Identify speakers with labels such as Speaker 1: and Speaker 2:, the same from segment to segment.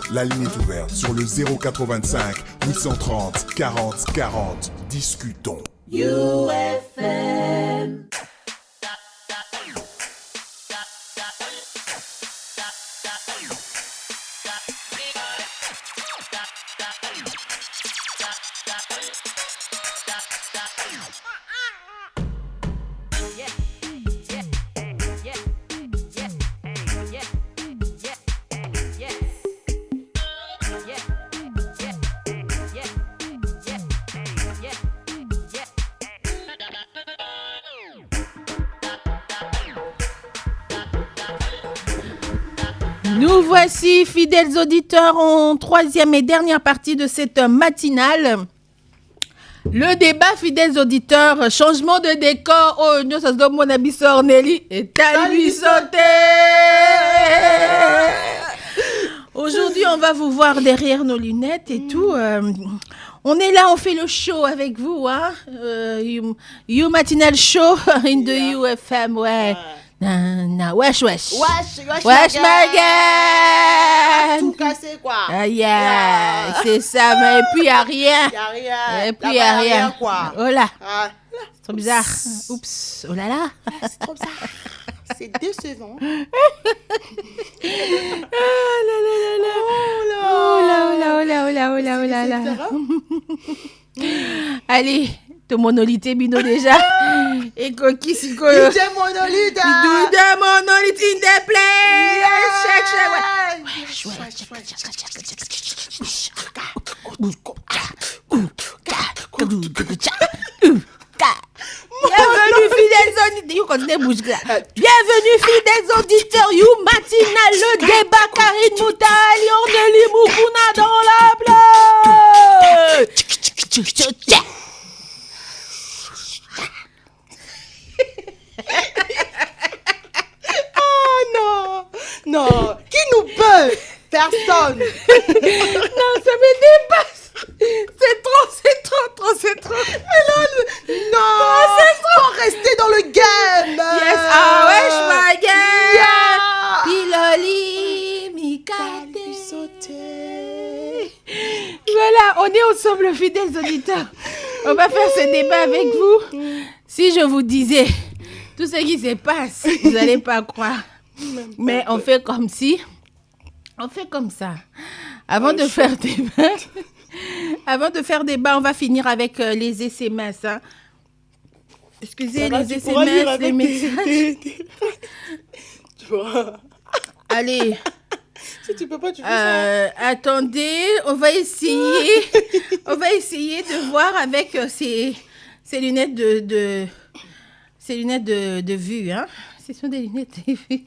Speaker 1: La ligne est ouverte sur le 085 830 40 40. Discutons.
Speaker 2: UFM.
Speaker 3: Nous voici, fidèles auditeurs, en troisième et dernière partie de cette matinale. Le débat, fidèles auditeurs, changement de décor. Oh, nous, ça se donne mon ami Sornelli et t'as lui sauté. Aujourd'hui, on va vous voir derrière nos lunettes et tout. On est là, on fait le show avec vous, hein. You Matinal Show in the UFM, ouais. Wesh, Magan.
Speaker 4: Tout cassé, quoi.
Speaker 3: C'est ça, mais et puis y a rien. Et puis y a rien.
Speaker 4: Quoi.
Speaker 3: Oh là.
Speaker 4: C'est
Speaker 3: trop bizarre. Oups. Oh là là.
Speaker 4: C'est trop bizarre. C'est décevant.
Speaker 3: Oh là. Allez, te monolité bino déjà. Et coquille si quoi.
Speaker 4: DJ Monolith.
Speaker 3: DJ Monolith in the place. Bienvenue fidèles auditeurs. Bienvenue fidèles auditeurs. You matinal le débat Karine Moutali on de Limoukouna dans la plage.
Speaker 4: Oh non. Non. Qui nous peut? Personne.
Speaker 3: Non, ça me dépasse. C'est trop.
Speaker 4: Alors, non. C'est trop. Faut rester dans le game.
Speaker 3: Yes, wesh, ma gueule. Piloli, Mikate. Voilà, on est ensemble, fidèles auditeurs. On va faire ce débat avec vous. Si je vous disais tout ce qui se passe, vous n'allez pas croire. Mais on fait comme si. On fait comme ça. Avant de faire débat, on va finir avec les SMS. Hein. Excusez, les SMS, les messages.
Speaker 4: Tu vois.
Speaker 3: Allez.
Speaker 4: Si tu peux pas, tu fais ça.
Speaker 3: Attendez, on va essayer de voir avec ces lunettes ces lunettes de vue, hein. Ce sont des lunettes de vue.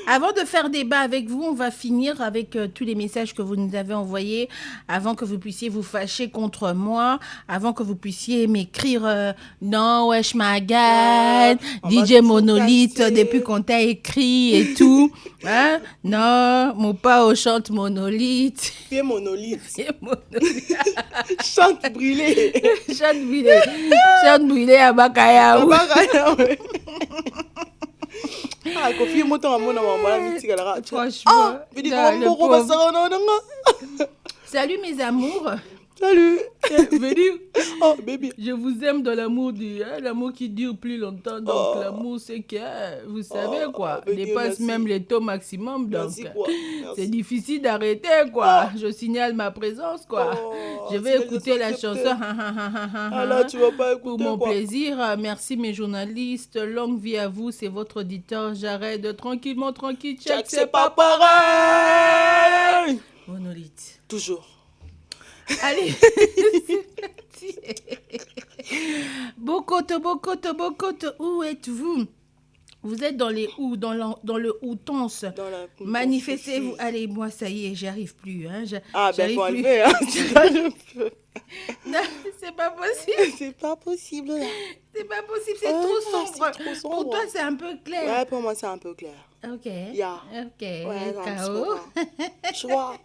Speaker 3: Avant de faire débat avec vous, on va finir avec tous les messages que vous nous avez envoyés avant que vous puissiez vous fâcher contre moi, avant que vous puissiez m'écrire non, wesh Magan, DJ Monolith, depuis qu'on t'a écrit et tout. Hein? Non, mon pas au chante Monolith.
Speaker 4: Fais Monolith. Chante brûlé.
Speaker 3: Chante brûlé à Bakaya.
Speaker 4: Ah, Kofi moto à mon amour, la mythique à la radio.
Speaker 3: Franchement.
Speaker 4: Ah,
Speaker 3: salut mes amours.
Speaker 4: Salut.
Speaker 3: Venez.
Speaker 4: Oh, baby.
Speaker 3: Je vous aime dans l'amour l'amour qui dure plus longtemps. Donc, l'amour, c'est que, vous savez quoi,
Speaker 4: baby,
Speaker 3: dépasse
Speaker 4: merci.
Speaker 3: même les taux maximum. Donc,
Speaker 4: Merci, quoi. Merci.
Speaker 3: c'est difficile d'arrêter, quoi. Je signale ma présence, quoi. Je vais écouter la chanson.
Speaker 4: Ah là, tu vas pas écouter,
Speaker 3: pour mon
Speaker 4: quoi.
Speaker 3: plaisir. Merci, mes journalistes. Longue vie à vous. C'est votre auditeur. J'arrête tranquillement, tranquille. Check,
Speaker 4: C'est pas pareil.
Speaker 3: Monolith.
Speaker 4: Toujours.
Speaker 3: Allez, c'est parti. Bokoto, où êtes-vous? Vous êtes dans les ou, dans le outonce. Manifestez-vous. Allez, moi, ça y est, j'y arrive plus. Hein.
Speaker 4: Ben, faut enlever. Hein.
Speaker 3: Non, c'est pas possible.
Speaker 4: C'est pas possible. Là.
Speaker 3: C'est pas possible, c'est trop sombre.
Speaker 4: C'est trop sombre.
Speaker 3: Pour toi, c'est un peu clair.
Speaker 4: Ouais, pour moi, c'est un peu clair.
Speaker 3: Ok.
Speaker 4: Yeah.
Speaker 3: Ok.
Speaker 4: Ouais, non,
Speaker 3: KO.
Speaker 4: tu vois.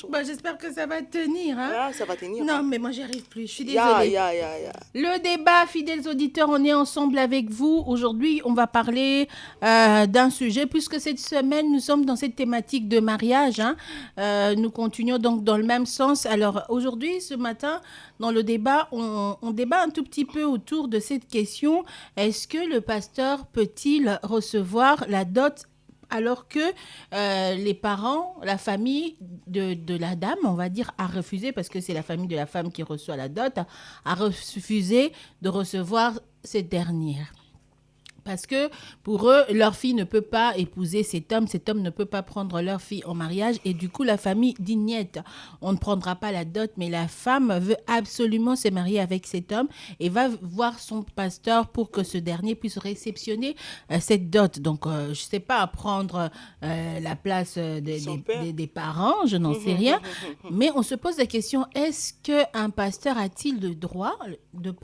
Speaker 3: Bon, j'espère que ça va tenir. Hein?
Speaker 4: Ouais, ça va tenir.
Speaker 3: Non, mais moi, j'y arrive plus. Je suis
Speaker 4: Ya,
Speaker 3: désolée.
Speaker 4: ya, ya, ya.
Speaker 3: Le débat, fidèles auditeurs, on est ensemble avec vous. Aujourd'hui, on va parler d'un sujet, puisque cette semaine, nous sommes dans cette thématique de mariage. Hein. Nous continuons donc dans le même sens. Alors, aujourd'hui, ce matin, dans le débat, on débat un tout petit peu autour de cette question. Est-ce que le pasteur peut-il recevoir la dot alors que les parents, la famille de la dame, on va dire, a refusé, parce que c'est la famille de la femme qui reçoit la dot, a refusé de recevoir cette dernière. Parce que pour eux, leur fille ne peut pas épouser cet homme ne peut pas prendre leur fille en mariage. Et du coup, la famille dit niet, on ne prendra pas la dot, mais la femme veut absolument se marier avec cet homme et va voir son pasteur pour que ce dernier puisse réceptionner cette dot. Donc, je ne sais pas prendre la place des parents, je n'en sais rien. Mais on se pose la question, est-ce qu'un pasteur a-t-il le droit de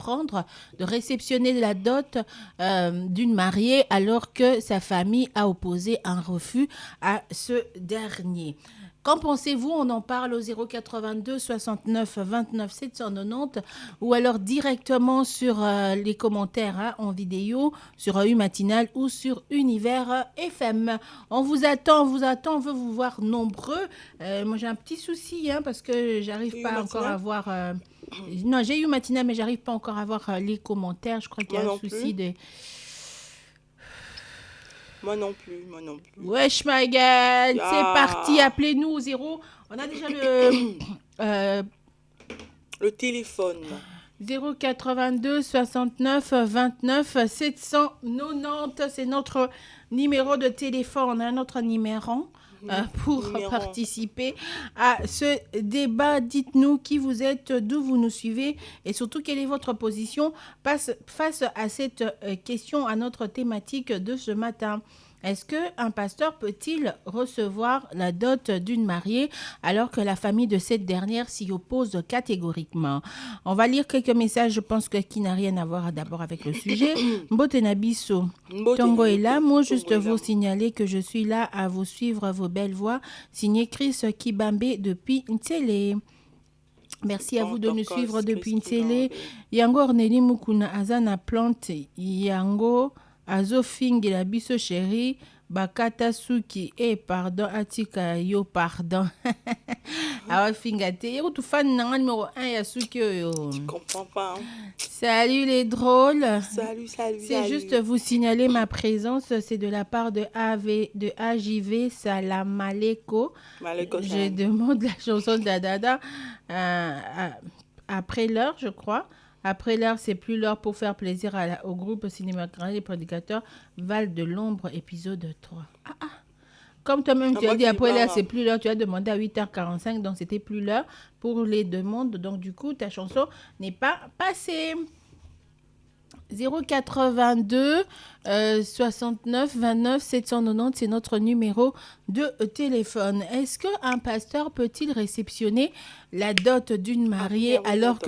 Speaker 3: réceptionner la dot d'une mariée alors que sa famille a opposé un refus à ce dernier? Qu'en pensez-vous? On en parle au 082 69 29 790 ou alors directement sur les commentaires en vidéo sur U Matinal ou sur Univers FM. On vous attend, on veut vous voir nombreux. Moi j'ai un petit souci parce que j'arrive pas encore à voir... Non, j'ai eu Matinal mais j'arrive pas encore à voir les commentaires. Je crois qu'il y a un souci de...
Speaker 4: Moi non plus.
Speaker 3: Wesh, my girl, c'est parti. Appelez-nous au 0. On a déjà
Speaker 4: le téléphone.
Speaker 3: 082 69 29 790. C'est notre numéro de téléphone. On a un autre numéro pour participer à ce débat. Dites-nous qui vous êtes, d'où vous nous suivez et surtout quelle est votre position face à cette question, à notre thématique de ce matin. Est-ce qu'un pasteur peut-il recevoir la dot d'une mariée alors que la famille de cette dernière s'y oppose catégoriquement? On va lire quelques messages, je pense qui n'a rien à voir d'abord avec le sujet. Mbotenabiso, Tongo est là. Moi, juste vous signaler que je suis là à vous suivre vos belles voix. Signé Chris Kibambe depuis Ntélé. Merci à vous de nous suivre depuis Ntélé. Yango Orneli Mukuna Azana Plante. Yango Azofingi la biso chérie. Bakata Suki. Pardon. Atika yo pardon. Awa fingate. Y'a tout fan numéro 1 ya Suki yo.
Speaker 4: Tu comprends pas. Hein?
Speaker 3: Salut les drôles.
Speaker 4: Salut.
Speaker 3: C'est juste vous signaler ma présence. C'est de la part de AJV Salam Aleko. Je demande la chanson de Dada après l'heure, je crois. Après l'heure, c'est plus l'heure pour faire plaisir au groupe Cinéma Grand, les prédicateurs. Val de l'ombre, épisode 3. Comme toi-même, tu as dit après l'heure, c'est plus l'heure. Tu as demandé à 8h45, donc c'était plus l'heure pour les demandes. Donc du coup, ta chanson n'est pas passée. 082 69 29 790, c'est notre numéro de téléphone. Est-ce qu'un pasteur peut-il réceptionner la dot d'une mariée alors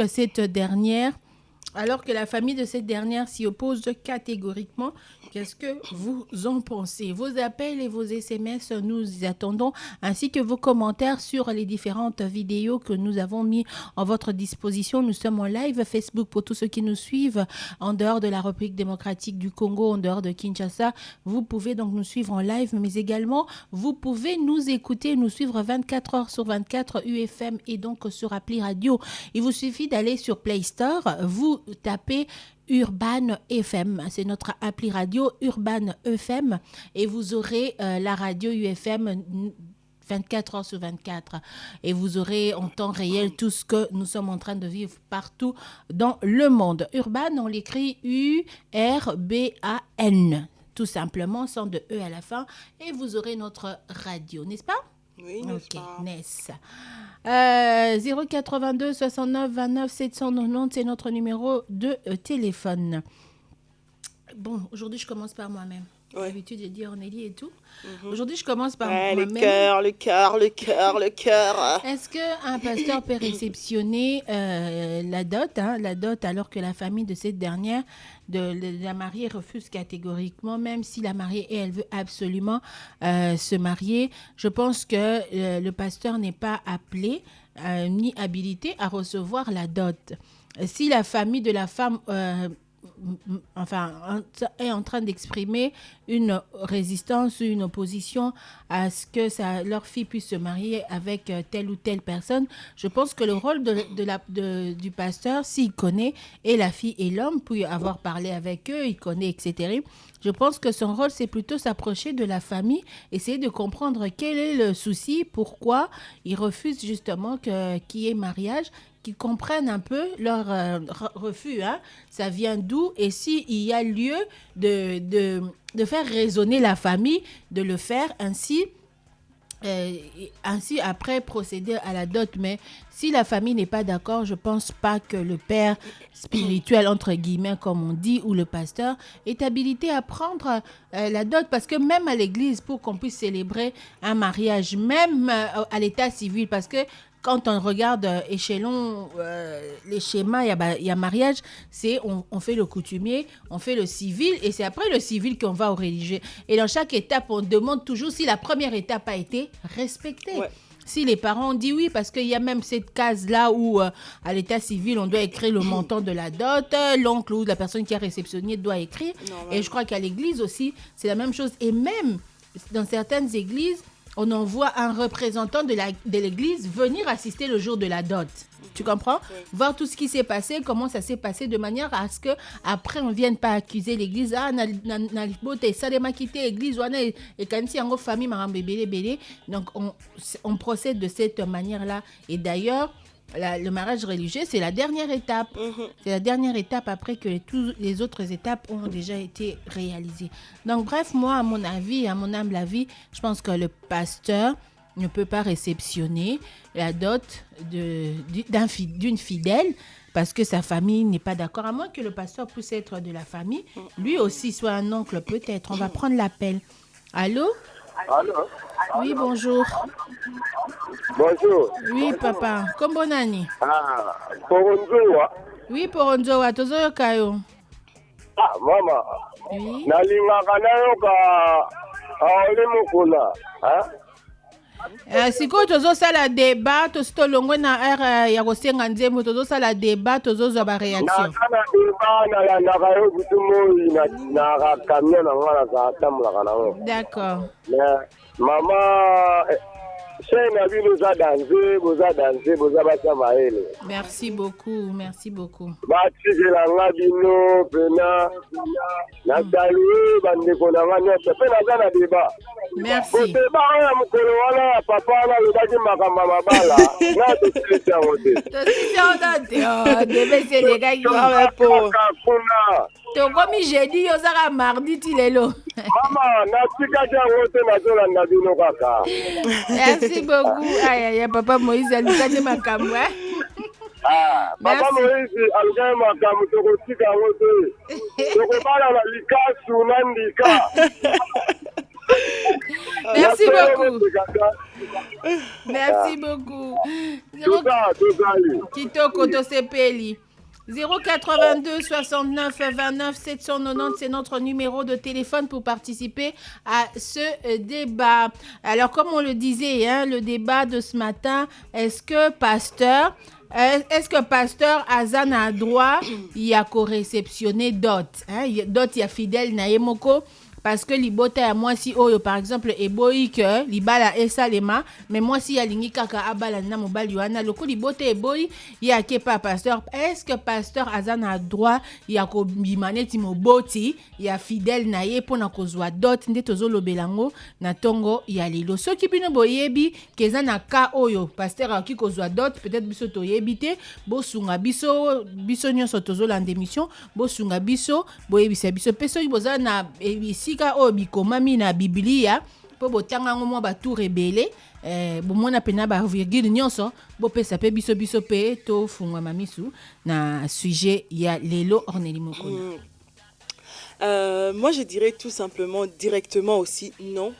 Speaker 3: que la famille de cette dernière s'y oppose catégoriquement? Qu'est-ce que vous en pensez? Vos appels et vos SMS, nous y attendons, ainsi que vos commentaires sur les différentes vidéos que nous avons mis en votre disposition. Nous sommes en live Facebook pour tous ceux qui nous suivent en dehors de la République démocratique du Congo, en dehors de Kinshasa. Vous pouvez donc nous suivre en live, mais également, vous pouvez nous écouter, nous suivre 24 heures sur 24 UFM et donc sur appli radio. Il vous suffit d'aller sur Play Store, vous tapez Urban FM, c'est notre appli radio Urban FM et vous aurez la radio UFM 24 heures sur 24 et vous aurez en temps réel tout ce que nous sommes en train de vivre partout dans le monde. Urban, on l'écrit URBAN, tout simplement, sans de E à la fin, et vous aurez notre radio, n'est-ce pas?
Speaker 4: Oui, n'est-ce pas?
Speaker 3: Ness. 082 69 29 790, c'est notre numéro de téléphone. Bon, aujourd'hui, je commence par moi-même. J'ai l'habitude de dire Ornélie et tout. Aujourd'hui, je commence par
Speaker 4: le
Speaker 3: moi-même.
Speaker 4: le cœur.
Speaker 3: Est-ce qu'un pasteur peut réceptionner la dot, alors que la famille de cette dernière, de la mariée, refuse catégoriquement, même si la mariée, elle veut absolument se marier? Je pense que le pasteur n'est pas appelé ni habilité à recevoir la dot. Si la famille de la femme est en train d'exprimer une résistance ou une opposition à ce que leur fille puisse se marier avec telle ou telle personne, je pense que le rôle du pasteur, s'il connaît, et la fille et l'homme, puis avoir parlé avec eux, il connaît, etc., je pense que son rôle, c'est plutôt s'approcher de la famille, essayer de comprendre quel est le souci, pourquoi ils refusent justement qu'il y ait mariage, qu'ils comprennent un peu leur refus, ça vient d'où, et s'il y a lieu de faire raisonner la famille, de le faire ainsi après procéder à la dot. Mais si la famille n'est pas d'accord, je pense pas que le père spirituel, entre guillemets, comme on dit, ou le pasteur, est habilité à prendre la dot, parce que même à l'église, pour qu'on puisse célébrer un mariage, même à l'état civil, parce que quand on regarde échelon, les schémas, il y a mariage, c'est on fait le coutumier, on fait le civil, et c'est après le civil qu'on va au religieux. Et dans chaque étape, on demande toujours si la première étape a été respectée. Ouais. Si les parents ont dit oui, parce qu'il y a même cette case-là où, à l'état civil, on doit écrire le montant de la dot, l'oncle ou la personne qui a réceptionné doit écrire. Non, et je crois qu'à l'église aussi, c'est la même chose. Et même dans certaines églises, on envoie un représentant de l'église venir assister le jour de la dot. Tu comprends? Oui. Voir tout ce qui s'est passé, comment ça s'est passé, de manière à ce qu'après, on ne vienne pas accuser l'église. Donc, on procède de cette manière-là. Et d'ailleurs, le mariage religieux, c'est la dernière étape. C'est la dernière étape après que toutes les autres étapes ont déjà été réalisées. Donc, bref, moi, à mon avis, à mon humble avis, je pense que le pasteur ne peut pas réceptionner la dot d'une fidèle parce que sa famille n'est pas d'accord, à moins que le pasteur puisse être de la famille. Lui aussi soit un oncle, peut-être. On va prendre l'appel. Allô?
Speaker 2: Allô?
Speaker 3: Oui, bonjour.
Speaker 2: Bonjour.
Speaker 3: Oui, papa. Kombo nani?
Speaker 2: Poronzoa.
Speaker 3: Oui, Poronzoa. Tozoyoka yo.
Speaker 2: Mama.
Speaker 3: Oui.
Speaker 2: Nalingaka nayoka aole mokona.
Speaker 3: Sikoyo tozosala débat, tosi tolongwe na aire ya kosenga nzembo, tozosala débat, tozozwa baréaction.
Speaker 2: Nasala débat nalandaka yo butu moi na camion na nga natambolaka nango.
Speaker 3: D'accord.
Speaker 2: Mama,
Speaker 3: merci beaucoup, merci beaucoup. Merci. Tokomi jeudi yozaka mardi tilelo.
Speaker 2: Mama, natika jango te nazolanda bino kaka.
Speaker 3: Merci beaucoup. Aïe, papa Moïse alukate makambo.
Speaker 2: Papa Moïse alukate makambo tokotika yango te. Tokobala na likasu nandika.
Speaker 3: Merci beaucoup. Merci beaucoup. Kitoko tosepeli. 082 69 29 790, c'est notre numéro de téléphone pour participer à ce débat. Alors, comme on le disait, le débat de ce matin, est-ce que pasteur Azan a droit, il y a co-réceptionné dot, dot il y a fidèle naemoko. Parce que libota ya moi si oyo par exemple eboyi que libala esalema mais moi si alingi kaka abala na mobali wana loko libota eboyi ya ke pa pasteur, est-ce que pasteur Azan a droit ya ko bimaneti moboti ya fidèle na ye pona kozwa dot nde tozolobelango na tongo ya lelo soki bino boyebi keza na ka oyo pasteur aki kozwa dot peut-être biso toyebi te bosunga biso nyonso tozolanda émission bosunga biso boyebisa biso peso boza na ebisi o bikomami na Biblia po botanga ngo ba tout rebelle bomona pena ba virgule nyonso bo pesa pe biso pe to fungwa mamisu na sujet ya lelo Ornélie Mokona.
Speaker 5: Moi, je dirais tout simplement, directement aussi, non.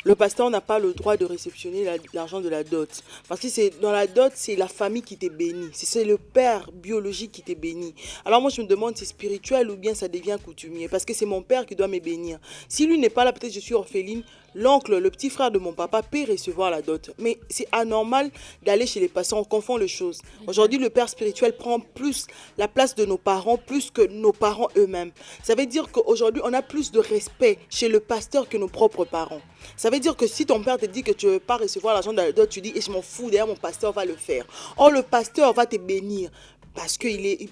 Speaker 5: Le pasteur n'a pas le droit de réceptionner l'argent de la dot. Parce que c'est dans la dot, c'est la famille qui t'est bénie. C'est le père biologique qui t'est béni. Alors moi, je me demande, c'est spirituel ou bien ça devient coutumier. Parce que c'est mon père qui doit me bénir. Si lui n'est pas là, peut-être je suis orpheline. L'oncle, le petit frère de mon papa peut recevoir la dot. Mais c'est anormal d'aller chez les pasteurs. On confond les choses. Aujourd'hui, le père spirituel prend plus la place de nos parents, plus que nos parents eux-mêmes. Ça veut dire qu'aujourd'hui, on a plus de respect chez le pasteur que nos propres parents. Ça veut dire que si ton père te dit que tu ne veux pas recevoir l'argent de la dot, tu dis, et je m'en fous, d'ailleurs mon pasteur va le faire. Or, le pasteur va te bénir. Parce qu'il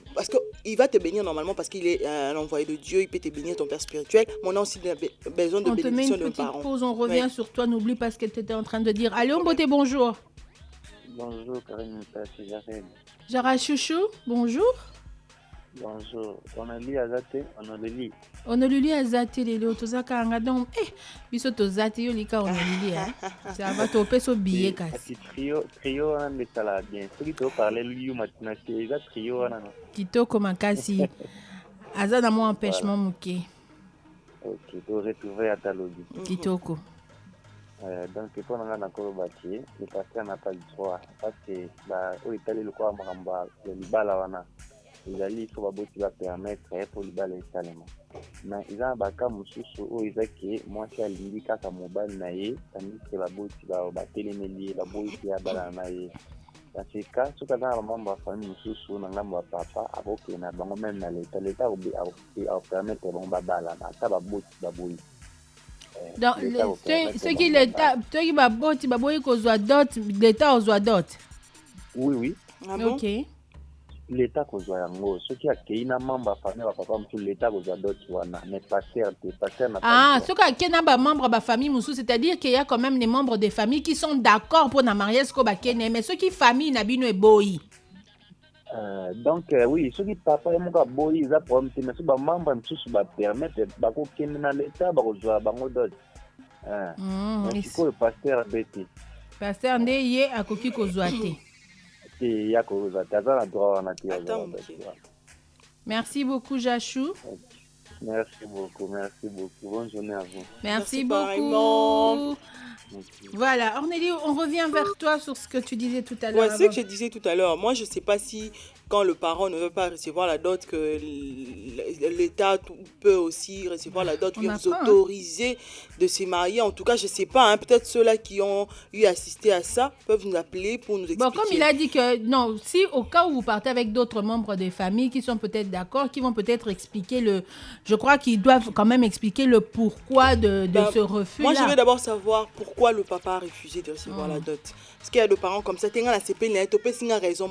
Speaker 5: va te bénir normalement parce qu'il est un envoyé de Dieu, il peut te bénir ton père spirituel. Mais on a aussi besoin de bénédiction de nos parents. On te met une petite
Speaker 3: pause, on revient sur toi, n'oublie pas ce que tu étais en train de dire. Allez, Beauté, bonjour.
Speaker 6: Bonjour, Karine, c'est Jared.
Speaker 3: Jara Chouchou, bonjour.
Speaker 6: Bonjour, on a lu Azate, on a lu.
Speaker 3: On a lu Azate, les lots, tout ça, quand on a biso to zate yo lika on a lu, ça va te peso billet casse.
Speaker 6: Trio, on est là bien. Ce qui te parlait lui matin, c'est ça trio on a.
Speaker 3: Kitoko makasi. Azana mo empêchement muke.
Speaker 6: Ok, tu retrouver à ta lobby.
Speaker 3: Kitoko.
Speaker 6: Donc pour nous na ko bâti, le pasteur n'a pas le droit parce que bah au Italie le quoi mamba le libala wana. Ils allaient sur la boîte qui va permettre pour libala Salema. Mais ils ont baka mususu o izaki moi c'est l'indika ka mobile nae tandis que la boîte va batelemeli la boîte ya bala nae. Dans ce cas, ce que dans la membre famille mususu na ngamba papa aboke na bango même na l'état ou permettre bon babala na ta ba boîte ba boîte.
Speaker 3: Donc ce qui l'état toi qui ba boîte ba boîte ko zwa dot l'état ozwa dot.
Speaker 6: Oui.
Speaker 5: Ah bon?
Speaker 3: OK.
Speaker 6: L'état kozwa yango soki akeina membre famille ba papa mutu l'état kozwa dot wana mais pasteur na
Speaker 3: soki akena ba membre ba famille musu c'est-à-dire qu'il y a quand même les membres des familles qui sont d'accord pour na mariage ko ba kene mais ceux qui famille na bino e boyi
Speaker 6: donc oui soki papa moka boyi za problème mais so ba membre musu ba permettre ba ko kene na l'état ba kozwa bango dot mais ko pasteur beti
Speaker 3: pasteur nde ye akoki kozwa te. Merci beaucoup, Jachou.
Speaker 6: Merci beaucoup. Bonne journée à vous.
Speaker 3: Merci beaucoup. Voilà, Ornélie, on revient vers toi sur ce que tu disais tout à l'heure.
Speaker 5: Ouais, c'est ce que je disais tout à l'heure. Moi, je ne sais pas si quand le parent ne veut pas recevoir la dot, que l'État peut aussi recevoir la dot, vous autoriser de se marier. En tout cas, je ne sais pas. Peut-être ceux-là qui ont eu assisté à ça peuvent nous appeler pour nous expliquer.
Speaker 3: Bon, comme il a dit que non, si au cas où vous partez avec d'autres membres des familles qui sont peut-être d'accord, qui vont peut-être expliquer je crois qu'ils doivent quand même expliquer le pourquoi de ce refus-là.
Speaker 5: Moi, je veux d'abord savoir pourquoi le papa a refusé de recevoir la dot. Parce qu'il y a des parents comme ça, tu as raison,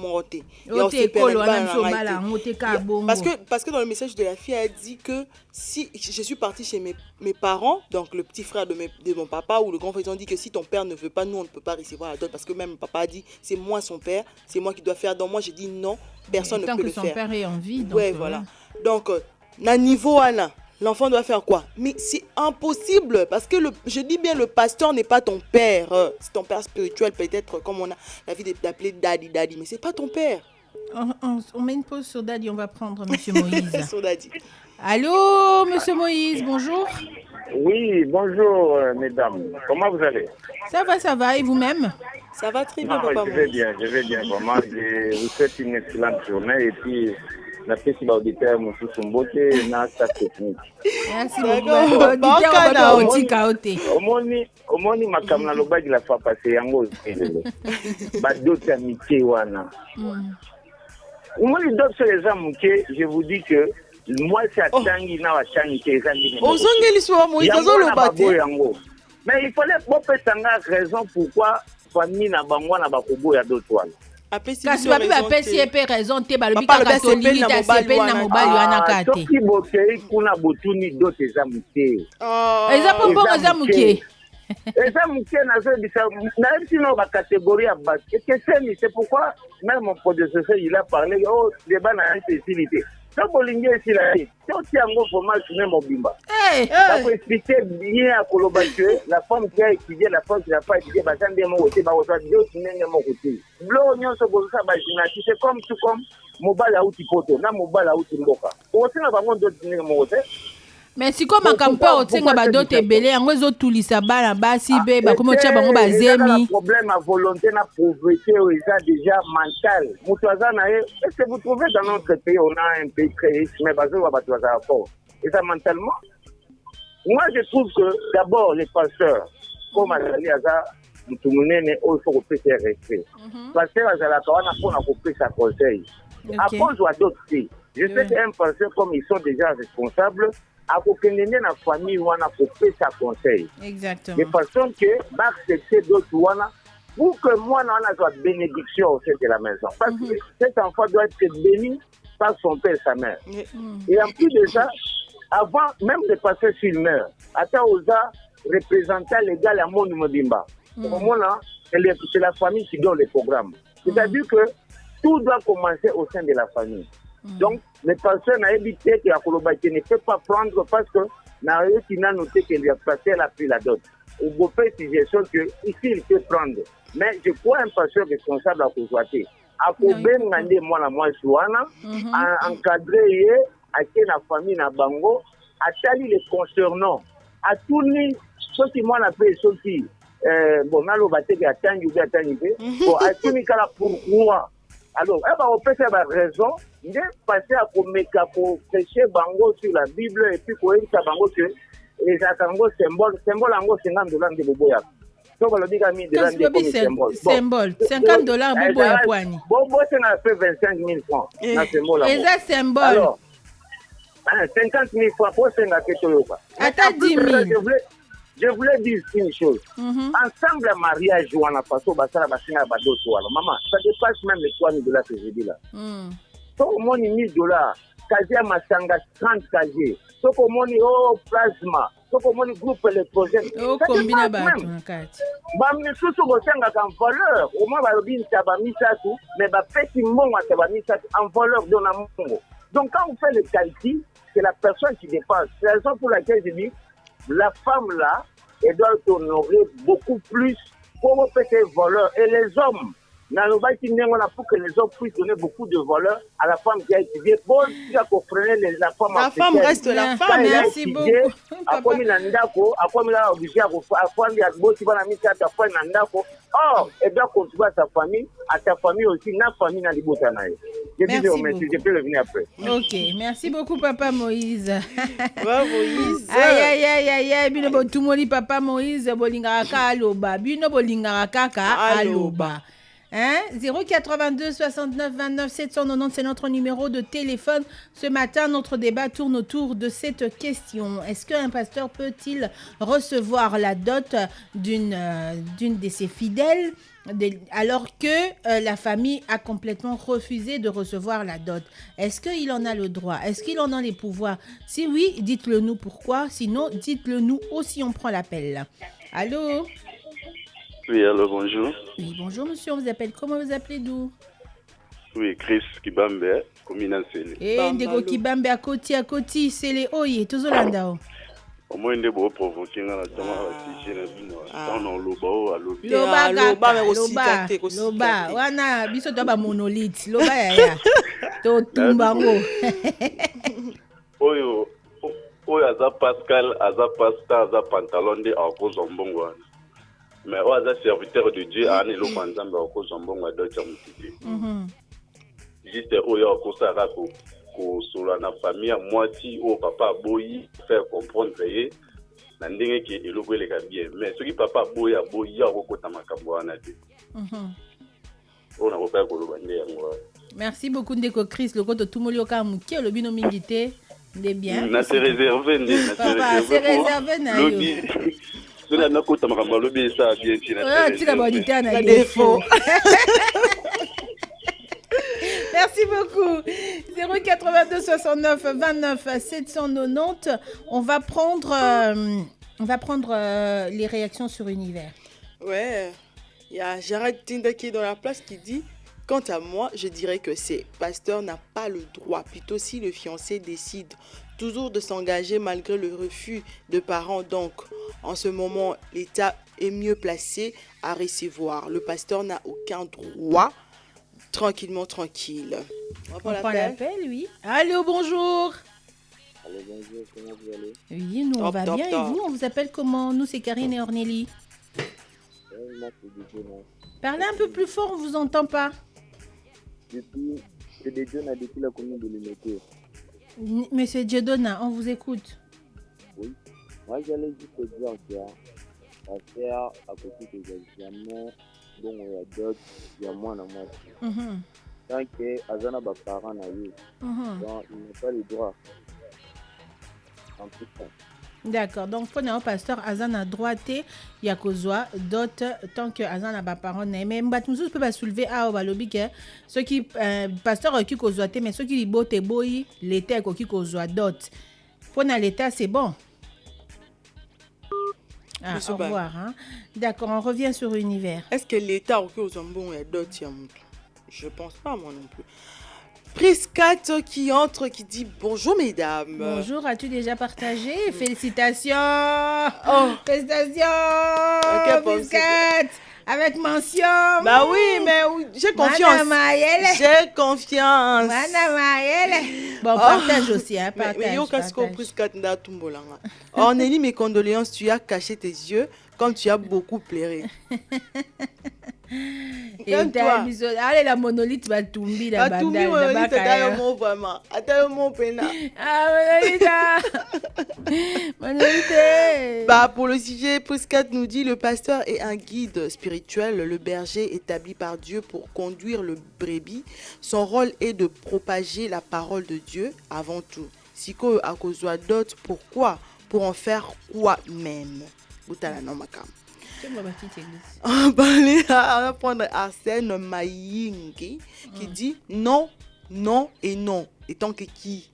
Speaker 5: parce que dans le message de la fille, elle dit que si je suis partie chez mes parents, donc le petit frère de mon papa ou le grand frère, ils ont dit que si ton père ne veut pas, nous on ne peut pas recevoir la dot, parce que même mon papa a dit c'est moi son père, c'est moi qui dois faire. Donc moi j'ai dit non, personne ne peut le faire.
Speaker 3: Tant que son père est en vie.
Speaker 5: Ouais, voilà. Donc, na niveau Anna, l'enfant doit faire quoi? Mais c'est impossible parce que je dis bien, le pasteur n'est pas ton père. C'est ton père spirituel, peut-être, comme on a l'habitude d'appeler daddy, mais c'est pas ton père.
Speaker 3: On met une pause sur Daddy, on va prendre Monsieur Moïse.
Speaker 5: Sur Daddy.
Speaker 3: Allô, Monsieur Moïse, bonjour.
Speaker 7: Oui, bonjour, mesdames. Comment vous allez?
Speaker 3: Ça va, et vous-même?
Speaker 5: Ça va très bien, papa.
Speaker 7: Je vais bien, vraiment. Je vous souhaite une excellente journée et puis la paix sur l'auditeur, monsieur Somboté, na sa technique.
Speaker 3: Merci beaucoup.
Speaker 7: Omoni makamna loba qui la fa passer yango zele. Ba d'autres amitié wana. Omoni d'autres les amitiés, je vous dis que moi c'est atangi na wa changi ke ezangi.
Speaker 5: Ozongeli so Moïse azoloba te.
Speaker 7: Mais il fallait pas tanga raison pourquoi famille na bango na bakobo ya d'autres wana.
Speaker 3: Kasi babi bapesi ye mpe raison te balobi kaka tolingi ta sepeli na mobali wana kaka te
Speaker 7: soki bokei kuna botuni dote eza moke
Speaker 3: eza mpo mbongo eza moke
Speaker 7: eza moke nazobisa nayebisi no bacatégorie ya bato ekeseni c'est pourquoi même mon prédécesseur il a parlé débat na facilité so bolingi esila te toti yango fromage ne mobimba expliquer bien à koloba que la femme qui a étudié, la femme qui n'a pas étudié, bah ça ne demande pas, bah ça Dieu qui n'est mon côté. L'oignon se pose ça, bah c'est comme mobile à outil poto, na mobile à outil mboka. Aussi na bango d'autres n'est mon côté.
Speaker 3: Mais si comme makampa otenga badote ebele yango ezotulisa bana basi be bakomi otia bango bazemi.
Speaker 7: Problème à volonté na pauvreté eza déjà mental. Mutu aza na ye, est-ce que vous trouvez dans notre pays on a un pays très riche mais bazo bato aza fort. Et ça mentalement. Moi je trouve que d'abord les pasteurs comme azali aza mutu munene o faut kopesa respect. Pasteur azalaka wana pona kopesa conseil. À cause ou à d'autres filles. Je sais qu'un pasteur comme ils sont déjà responsables akokende na famille wana kopesa conseil.
Speaker 3: Exactement.
Speaker 7: De façon que accepter d'autres wana pour que moi on soit bénédiction au sein de la maison. Parce que cet enfant doit être béni par son père et sa mère. Et en plus de ça, avant même de passer sur meurt, attends aux représentants légal à mon Modimba. Au moins là, c'est la famille qui donne les programmes. C'est-à-dire que tout doit commencer au sein de la famille. Donc, les personnes ont évité que la Kolobati ne peut pas prendre parce que qui n'a noté que le pasteur a pris la dot. Au beau fait, suggestion que ici il peut prendre. Mais je crois un pasteur responsable à Kolobati. À Kobe, moi la moi Souana, encadré à qui la famille na bango, à tali les concernants, à tourner ceux qui moi la paix, ceux qui bon na lobate qui attend bon à tourner kala pourquoi. Alors, on peut faire raison de passer à prêcher bango sur la Bible et puis pour ça bango que les atango symbole ango $50 de boboya. Donc on le dit à 1000 $ de
Speaker 3: symbole. $50 boboya poani.
Speaker 7: Bobo c'est na fait 25 000 francs. Na symbole.
Speaker 3: Et ça symbole.
Speaker 7: Alors 50 000 francs pour c'est na ketoyoka.
Speaker 3: Ata 10 000.
Speaker 7: Je voulais dire une chose. Ensemble, à mariage, ou en a façon, maman, ça dépasse même les $3 000 que j'ai dit là. Donc, au moins $1 000, casier à Masanga, 30 casiers. Donc, au moins, plasma. Donc, au moins, groupe électrogène.
Speaker 3: Oh, combien de bâtons,
Speaker 7: mais surtout, vous avez en valeur. Au moins, vous avez ça va mis ça tout, mais petit moment, ça va mis ça en valeur de l'amour. Donc, quand on fait le calcul, c'est la personne qui dépense. C'est la raison pour laquelle je dis, la femme là, elle doit honorer beaucoup plus pour faire valeur. Et les hommes, pour que les hommes puissent donner beaucoup de valeur à la femme qui a étudié. Bon, si vous comprenez la femme
Speaker 5: africaine. La femme reste la femme.
Speaker 3: Merci beaucoup.
Speaker 7: Or, elle doit contribuer à sa famille aussi, la famille n'a pas de je peux revenir après.
Speaker 3: Ok, merci beaucoup, Papa Moïse.
Speaker 5: Ouais, Moïse.
Speaker 3: Aïe, bino botumoli Papa Moïse, bolingaka aloba. Bino bolingaka aloba. 082 69 29 790, c'est notre numéro de téléphone. Ce matin, notre débat tourne autour de cette question. Est-ce qu'un pasteur peut-il recevoir la dot d'une de ses fidèles alors que la famille a complètement refusé de recevoir la dot? Est-ce qu'il en a le droit? Est-ce qu'il en a les pouvoirs? Si oui, dites-le nous pourquoi. Sinon, dites-le nous aussi, on prend l'appel. Allô?
Speaker 8: Oui, alors bonjour.
Speaker 3: Oui, bonjour monsieur, on vous appelle comment? Vous appelez d'où?
Speaker 8: Oui, Chris Kibambe, commune Sele.
Speaker 3: Ndeko Kibambe à Koti, c'est les oye, Tozolandao.
Speaker 8: Au moins, il est provoqué dans la
Speaker 3: Loba, wana, biso toba monolithe, Loba ya, to tumbango.
Speaker 8: Oyo, aza Pascal, aza Pasta, aza Pantalon de Arco Zombongo. Mais on a serviteur de Dieu à Nelo Panzamba au Kozambon à d'autres entités. Juste au Kosara sur la famille à moitié au papa boyi faire comprendre que n'andenge qui est le goût les bien. Mais ce qui papa boyi a boyi au côté makamboana de. On a repéré que le bandé à moi.
Speaker 3: Merci beaucoup Ndeko Chris le côté tout molio kam qui le bino mingité de bien.
Speaker 8: Na se réservé
Speaker 3: papa c'est réservé na yo. Merci beaucoup. 082 69 29 790. On va prendre les réactions sur Univers.
Speaker 5: Ouais, il y a Gérard Tinda qui est dans la place qui dit: quant à moi, je dirais que c'est pasteur n'a pas le droit, plutôt si le fiancé décide toujours de s'engager malgré le refus de parents. Donc, en ce moment, l'État est mieux placé à recevoir. Le pasteur n'a aucun droit. Tranquille. On prend
Speaker 3: l'appel, oui. Allô, bonjour.
Speaker 6: Allez, bonjour, comment vous allez?
Speaker 3: Oui, nous on
Speaker 5: Top,
Speaker 3: va
Speaker 5: top,
Speaker 3: bien.
Speaker 5: top.
Speaker 3: Et vous, on vous appelle comment? Nous, c'est Karine et Ornélie.
Speaker 6: Moi, c'est DJ, non.
Speaker 3: Parlez un peu plus fort, on vous entend pas.
Speaker 6: Depuis, c'est des jeunes depuis la commune de Limité.
Speaker 3: Monsieur Dieudonna, on vous écoute.
Speaker 6: Oui. Moi, j'allais juste te dire que à faire à côté des examens, bon, il y a d'autres, il y a moins à moi.
Speaker 3: Mhm,
Speaker 6: Tant que Azana va parents na eu,
Speaker 3: mhm.
Speaker 6: donc il n'a pas le droit. En tout cas.
Speaker 3: D'accord. Donc, pour nous, pasteur Azan a droité, il y a kozwa d'autres tant que Azan n'a pas parole. Mais Mbatmoussou peut pas soulever à Obalobi que ceux qui pasteur qui kozwa mais ceux qui bote boy l'état qui kozwa d'autres. Pour nous, l'état c'est bon. Ah,
Speaker 5: Monsieur
Speaker 3: au
Speaker 5: Ba.
Speaker 3: revoir. Hein. D'accord, on revient sur l'univers.
Speaker 5: Est-ce que l'État au Zambon est d'autres? Je pense pas, moi non plus. Prise 4 qui entre, qui dit bonjour mesdames.
Speaker 3: Bonjour, as-tu déjà partagé? Félicitations!
Speaker 5: Oh.
Speaker 3: Félicitations!
Speaker 5: Ok,
Speaker 3: Prise 4 avec mention!
Speaker 5: Bah oui, mais oui, j'ai confiance.
Speaker 3: Mana Mayele.
Speaker 5: J'ai confiance.
Speaker 3: Mana Mayele. Bon, partage aussi, hein, partage.
Speaker 5: Mais yo, qu'est-ce qu'on
Speaker 3: partage.
Speaker 5: prise 4 n'a tumbolanga. Ornélie, mes condoléances, tu as caché tes yeux comme tu as beaucoup pleuré.
Speaker 3: Et
Speaker 5: Calme-toi.
Speaker 3: allez, la monolithe va tomber là-bas.
Speaker 5: Atumbi monolithe, t'as un mot vraiment. Attends un mot pena.
Speaker 3: Ah, monolithe. Monolithe.
Speaker 5: Bah, pour le sujet, Priscat nous dit le pasteur est un guide spirituel, le berger établi par Dieu pour conduire le brebis. Son rôle est de propager la parole de Dieu avant tout. Siko à cause d'autres, pourquoi? Pour en faire quoi même? Boutala non makam. On va prendre Arsène Mayingi qui dit non, non et non. Et tant que qui?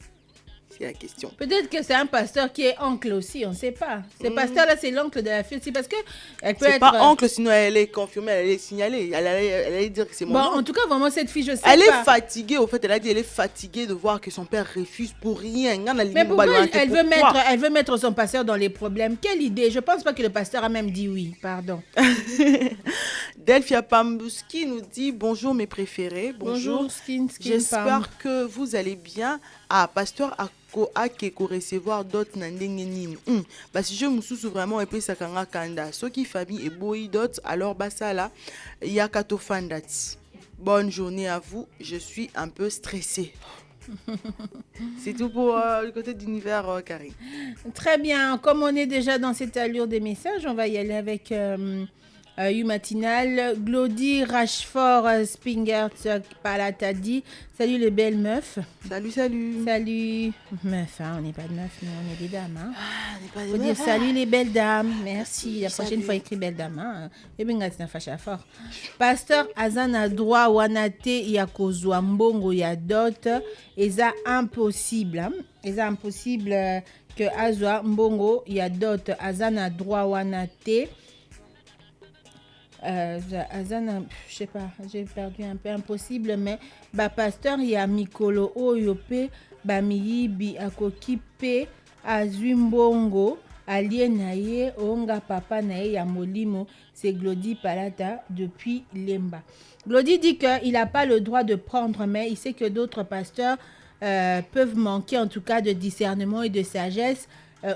Speaker 5: C'est la question.
Speaker 3: Peut-être que c'est un pasteur qui est oncle aussi, on ne sait pas. Ce pasteur-là, c'est l'oncle de la fille aussi, parce que elle peut
Speaker 5: C'est
Speaker 3: être...
Speaker 5: pas oncle, sinon elle est confirmée, elle est signalée. Elle allait dire que c'est mon
Speaker 3: Bon,
Speaker 5: oncle.
Speaker 3: en tout cas, vraiment, cette fille, je sais
Speaker 5: Elle
Speaker 3: pas.
Speaker 5: est fatiguée, au fait, elle a dit elle est fatiguée de voir que son père refuse pour rien.
Speaker 3: Mais pourquoi elle veut mettre son pasteur dans les problèmes? Quelle idée? Je pense pas que le pasteur a même dit oui, pardon.
Speaker 5: Delphia Pambuski nous dit bonjour mes préférés. Bonjour.
Speaker 3: Skin Pam.
Speaker 5: J'espère que vous allez bien. Ah, pasteur Akeko recevoir d'autres nandengeni. Parce que je me souviens vraiment et puis ça kanga kanda. Ceux qui famille et boy d'autres alors basala yakato fandati. Bonne journée à vous. Je suis un peu stressée. C'est tout pour le côté d'univers, Karine.
Speaker 3: Très bien. Comme on est déjà dans cette allure des messages, on va y aller avec U Matinal. Glody Rachford Spingert Palatadi. Salut les belles meufs.
Speaker 5: Salut, salut.
Speaker 3: Salut. Meufs, hein, on n'est pas de meufs, mais on est des dames. Hein.
Speaker 5: On n'est pas des
Speaker 3: Faut dire
Speaker 5: meufs,
Speaker 3: salut les belles dames. Merci. La prochaine
Speaker 5: Salut.
Speaker 3: fois, écrit belles dames. Hein. Et bien, c'est un facha fort. Pasteur Azana droit wanate yakozwa mbongo ya dot. Et ça impossible. Hein. Et ça impossible que Azwa mbongo ya dot. Azana droit wanate. Azana, je sais pas, j'ai perdu un peu impossible, mais bah pasteur il y a mikolo oyope ba miyibi akoki pe azwi mbongo alie na ye onga papa na ye ya molimo. C'est Glody Palata depuis Lemba. Glody dit qu'il n'a pas le droit de prendre, mais il sait que d'autres pasteurs peuvent manquer en tout cas de discernement et de sagesse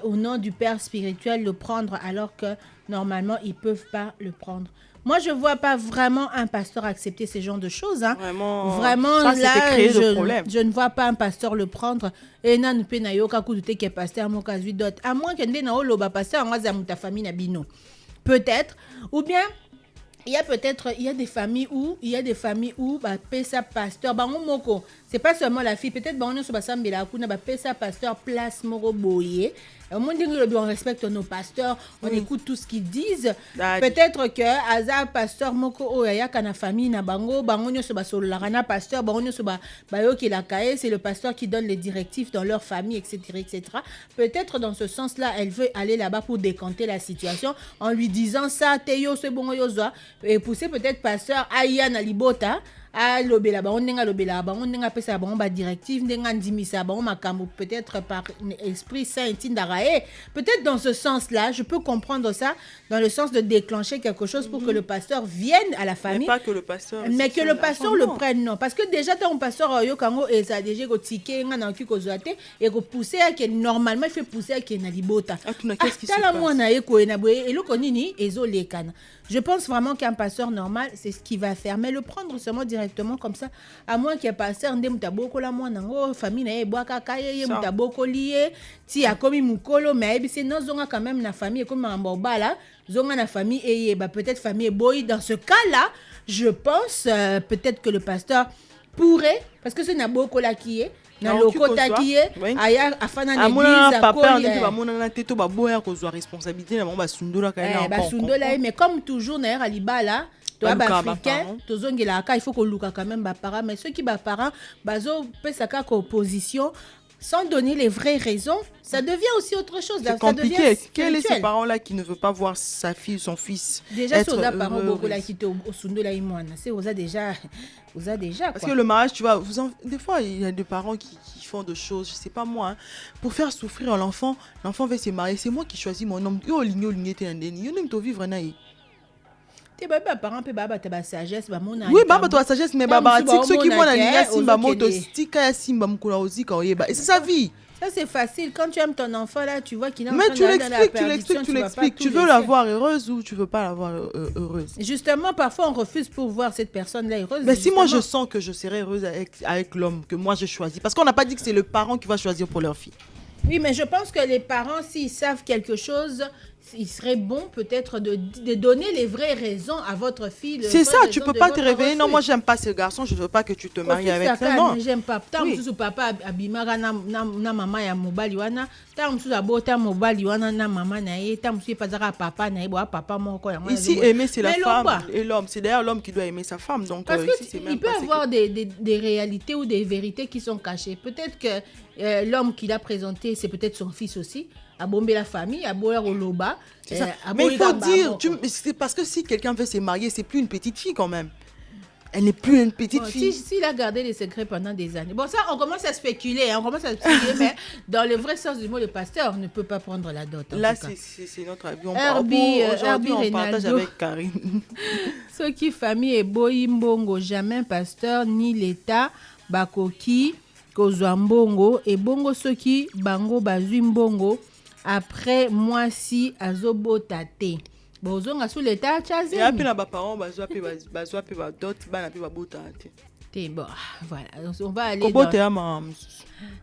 Speaker 3: au nom du père spirituel le prendre alors que normalement ils peuvent pas le prendre. Moi, je vois pas vraiment un pasteur accepter ce genre de choses. Hein. Vraiment
Speaker 5: ça,
Speaker 3: là,
Speaker 5: je
Speaker 3: ne vois pas un pasteur le prendre. Et nan pe na yoka kudute ke pasteur mo kazui dot. À moins que na o loba pasteur en za muta famille na bino. Peut-être. Ou bien il y a des familles où bah pesa pasteur bango moko. C'est pas seulement la fille, peut-être bango so basambela kuna ba pesa pasteur place moko boye. Au moins on respecte nos pasteurs, on écoute tout ce qu'ils disent. Peut-être que aza pasteur moko oya kana famille na bango nyoso basololaka pasteur bango nyoso bayoki la kae, c'est le pasteur qui donne les directives dans leur famille, etc., etc. Peut-être dans ce sens-là, elle veut aller là-bas pour décanter la situation en lui disant ça teyo c'est bon yozo et pousser peut-être pasteur Aya na libota alobela bango ndenge alobela bango ndenge apesa bango badirective ndenge andimisa bango makambo peut-être par esprit saint etindaka peut-être dans ce sens-là je peux comprendre ça dans le sens de déclencher quelque chose pour que le pasteur vienne à la famille
Speaker 5: mais pas que le pasteur
Speaker 3: mais que le pasteur le prenne non parce que déjà ton pasteur yokango eza déjà ko ticket nga na ki ko zoate et ko pousser que normalement il fait pousser que na libota
Speaker 5: qu'est-ce qui se passe
Speaker 3: mwana eko na boye eloko nini ezolekana. Je pense vraiment qu'un pasteur normal, c'est ce qu'il va faire. Mais le prendre seulement directement comme ça, à moins qu'il y ait pasteur, ndé mutaboko la mwana ngo famille na eboa kakaye mutaboko lié, ti a komi mukolo mais c'est non zonga quand même na famille comme mbamba là, zonga na famille et bah peut-être famille boy dans ce cas-là, je pense peut-être que le pasteur pourrait parce que c'est na boko la qui est na lokota qui est aya afana na église
Speaker 5: papa on dit ba mona na teto ba boya ko zo responsabilité na ba sundola ka na
Speaker 3: ba sundola mais comme toujours na ya libala to ba africain to zongela ka il faut ko luka quand même ba parents mais ceux qui ba parents bazo pesa ka opposition sans donner les vraies raisons, ça devient aussi autre chose.
Speaker 5: C'est compliqué. Quel est ce parent-là qui ne veut pas voir sa fille, son fils
Speaker 3: déjà, c'est aux parents beaucoup là qui te au sundo là imoine. C'est aux déjà quoi.
Speaker 5: Parce que le mariage, tu vois, des fois il y a des parents qui font des choses, je sais pas moi, hein, pour faire souffrir l'enfant. L'enfant veut se marier, c'est moi qui choisis mon homme. Yo ligné te ndeni. Yo nem to vivre naï.
Speaker 3: Baba parents pe baba ta sagesse ba mona
Speaker 5: oui baba toi sagesse mais baba tik ceux qui mona linya simba moto stika ya simba mukula ozika oyeba et c'est sa vie.
Speaker 3: Ça c'est facile quand tu aimes ton enfant là tu vois qu'il est en
Speaker 5: train
Speaker 3: de
Speaker 5: tu l'expliques tu veux la voir heureuse ou tu veux pas la voir heureuse.
Speaker 3: Justement parfois on refuse pour voir cette personne là heureuse.
Speaker 5: Mais si moi je sens que je serai heureuse avec l'homme que moi je choisis parce qu'on n'a pas dit que c'est le parent qui va choisir pour leur fille.
Speaker 3: Oui mais je pense que les parents s'ils savent quelque chose il serait bon peut-être de donner les vraies raisons à votre fille.
Speaker 5: C'est ça, tu peux pas te réveiller. Non, moi j'aime pas ce garçon, je veux pas que tu te maries avec ça. Non,
Speaker 3: j'aime pas. Tant que papa abimara na maman ya mobali wana, tant que abota mobali wana na maman na ye, tant que pas papa na ye, papa moko ya mwana.
Speaker 5: Ici aimer c'est la femme et l'homme, c'est d'ailleurs l'homme qui doit aimer sa femme. Donc
Speaker 3: parce que il peut avoir des réalités ou des vérités qui sont cachées. Peut-être que l'homme qu'il a présenté, c'est peut-être son fils aussi. À bomber la famille, à boire au loba.
Speaker 5: Mais il faut dire, c'est parce que si quelqu'un veut se marier, c'est plus une petite fille quand même. Elle n'est plus une petite fille.
Speaker 3: S'il a gardé les secrets pendant des années. Bon, ça, on commence à spéculer, mais dans le vrai sens du mot, le pasteur ne peut pas prendre la dot.
Speaker 5: Là, c'est notre avis. Aujourd'hui, on partage avec Karine.
Speaker 3: Ceux qui famille et boyimbongo, jamais pasteur ni l'État, bakoki, kozwambongo, et bongo ceux qui bango bazuimbongo. Après moi si azobotate bozonga sous l'état chaze
Speaker 5: et après na ba parents bazwa pe ba dot bana pe ba botate
Speaker 3: bon voilà on va aller dans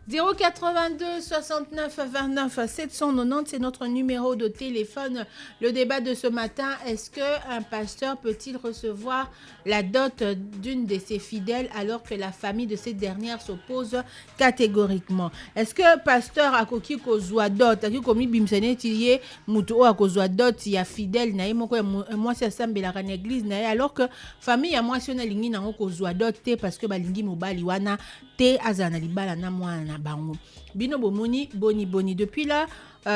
Speaker 5: 082
Speaker 3: 69 29 790 c'est notre numéro de téléphone. Le débat de ce matin, est-ce que un pasteur peut-il recevoir la dot d'une de ses fidèles alors que la famille de cette dernière s'oppose catégoriquement? Est-ce que pasteur akoki kozwa dot aki komi bimsene tiye mutu o akozwa dot ya fidèle na moko moi c'est asambela na église na alors que famille ya moi sona lingi na kozwa dot te parce que balingi mobali wana te azana libala na mwana bango bino bomoni boni depuis là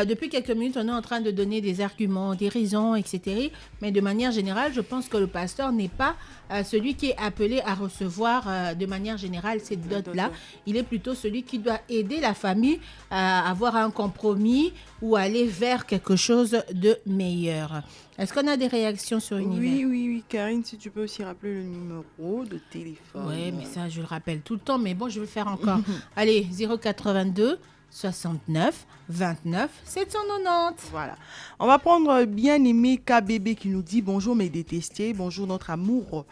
Speaker 3: depuis quelques minutes on est en train de donner des arguments des raisons etc mais de manière générale je pense que le pasteur n'est pas celui qui est appelé à recevoir de manière générale cette dot là il est plutôt celui qui doit aider la famille à avoir un compromis ou aller vers quelque chose de meilleur. Est-ce qu'on a des réactions sur une email?
Speaker 5: Oui, Karine, si tu peux aussi rappeler le numéro de téléphone.
Speaker 3: Oui, mais ça, je le rappelle tout le temps, mais bon, je vais le faire encore. Allez, 082 69 29 790.
Speaker 5: Voilà. On va prendre bien-aimé KBB qui nous dit bonjour mes détestés, bonjour notre amour.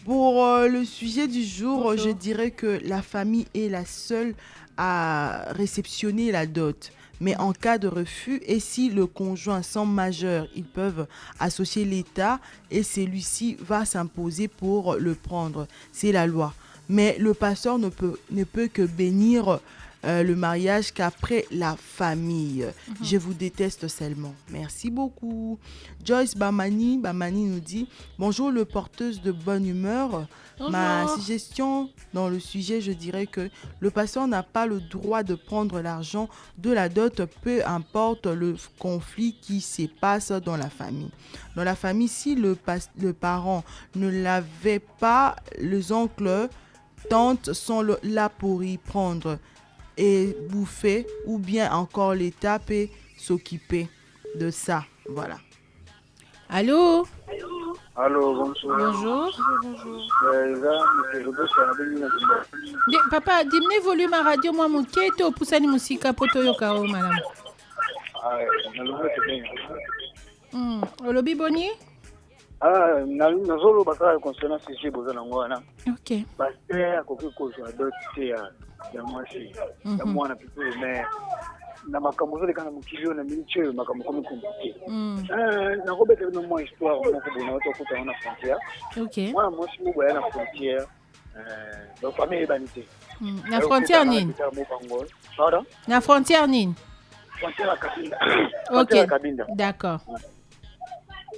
Speaker 5: Pour le sujet du jour, bonjour. Je dirais que la famille est la seule à réceptionner la dot. Mais en cas de refus, et si le conjoint semble majeur, ils peuvent associer l'État et celui-ci va s'imposer pour le prendre. C'est la loi. Mais le pasteur ne peut que bénir
Speaker 4: le mariage qu'après la famille. Je vous déteste seulement. Merci beaucoup. Joyce Bamani nous dit « Bonjour le porteuse de bonne humeur. Ma suggestion dans le sujet, je dirais que le pasteur n'a pas le droit de prendre l'argent de la dot, peu importe le conflit qui se passe dans la famille. Dans la famille, si le parent ne l'avait pas, les oncles, tantes sont là pour y prendre et bouffer, ou bien encore l'État peut s'occuper de ça. Voilà. »
Speaker 3: Allô?
Speaker 9: Allô, bonjour.
Speaker 3: Bonjour.
Speaker 9: Bonjour.
Speaker 3: Papa, diminue volume à radio moi muketo pusani musika poto yoka o madame. Olobi boni?
Speaker 9: Nazolo bakala concernant ce besoin nango wana.
Speaker 3: OK.
Speaker 9: Pasteur akoki kozwa dote ya mwasi. Ya mwana pipo mais na makambo zole kana mukilio na milicho makambo comme compliqué. Na ko bete no moi histoire moko bona to ko ta na frontière.
Speaker 3: OK.
Speaker 9: Mwana mwasi mo ba na frontière donc famille banité.
Speaker 3: Na frontière nini?
Speaker 9: Pardon?
Speaker 3: Na frontière nini?
Speaker 9: Frontière à Kabinda.
Speaker 3: OK. D'accord.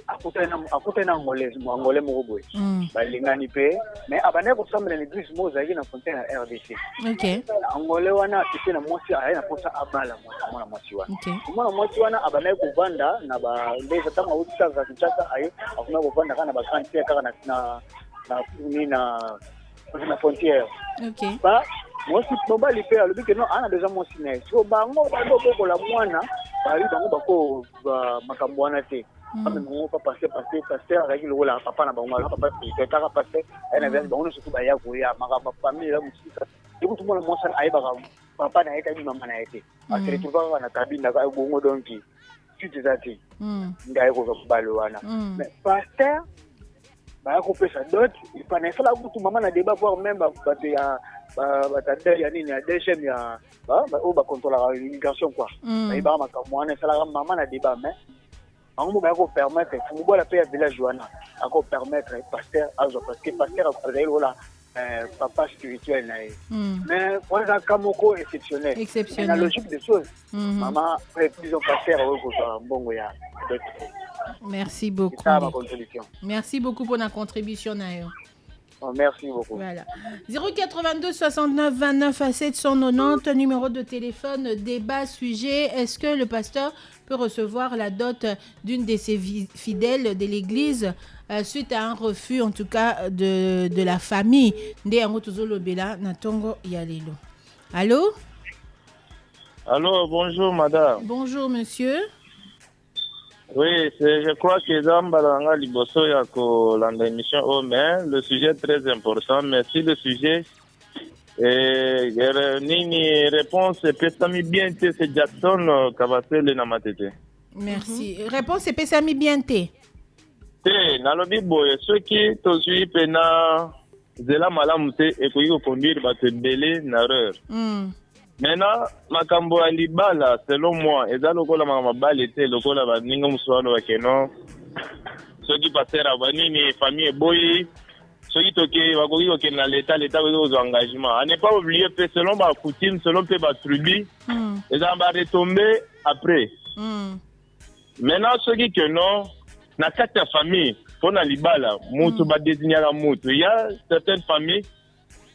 Speaker 9: akutana ngole moko boye balingani pe mais abane kosambela l'église mozaki na fontaine ya RDC.
Speaker 3: OK.
Speaker 9: Ngole wana akite na mwasi ayana posa abala mwana mwasi wana. Mwana mwasi wana abane kovanda na ba ndeza tama utisa za Kinshasa aye afuna kovanda kana ba kantia kaka na frontière.
Speaker 3: OK.
Speaker 9: Ba mwasi mobali pe alobi ke non ana déjà mwasi ne so bango bando kokola mwana bali bango bako makambo wana te. Nous pas passer pasteur avec le là papa na bango papa peut passer na vient bango surtout ba ya ko ya maka famille là musika et tout le monde moi ça aïe ba papa na eka mama na ete parce que tu vas na kabinda ka bongo donki tu te zati ngai ko balo wana mais pasteur ba ko pesa dot il pas na sala ko mama na débat voir même ba ya ba tata ya nini ya deuxième ya ba o ba contrôler l'immigration quoi ba makambo wana sala mama na débat mais on va permettre pour la paix village joana à permettre pasteur parce que pasteur a papa spirituel mais pour un cas moko exceptionnel la logique des choses maman disons pasteur bon ya.
Speaker 3: Merci beaucoup. Merci beaucoup pour la contribution nayo.
Speaker 9: Merci beaucoup.
Speaker 3: Voilà. 082 69 29 à 790, numéro de téléphone, débat, sujet. Est-ce que le pasteur peut recevoir la dot d'une de ses fidèles de l'église suite à un refus, en tout cas, de la famille? Allô?
Speaker 10: Allô, bonjour madame.
Speaker 3: Bonjour monsieur.
Speaker 10: Oui, je crois que Zambalanga Liboso yako landa émission mais le sujet est très important. Merci le sujet. Nini réponse pesami bien te c'est Jackson Kabasele na matete.
Speaker 3: Merci. Réponse pesami bien te.
Speaker 10: Te nalobi boye ceux qui tozui pena zela malamu te ekoki conduire bato ebele na erreur. Maintenant, makambo ya libala selon moi eza lokola mabala ete lokola baninga muswano bakeno soki passer abanini famille boyi soki toke bakoki kokende na l'état koki kozwa engagement à ne pas oublier pe selon ba coutume selon pe ba tribu eza ba retomber après maintenant soki que non na kati ya famille pona libala mutu ba désigner mutu il y a certaines familles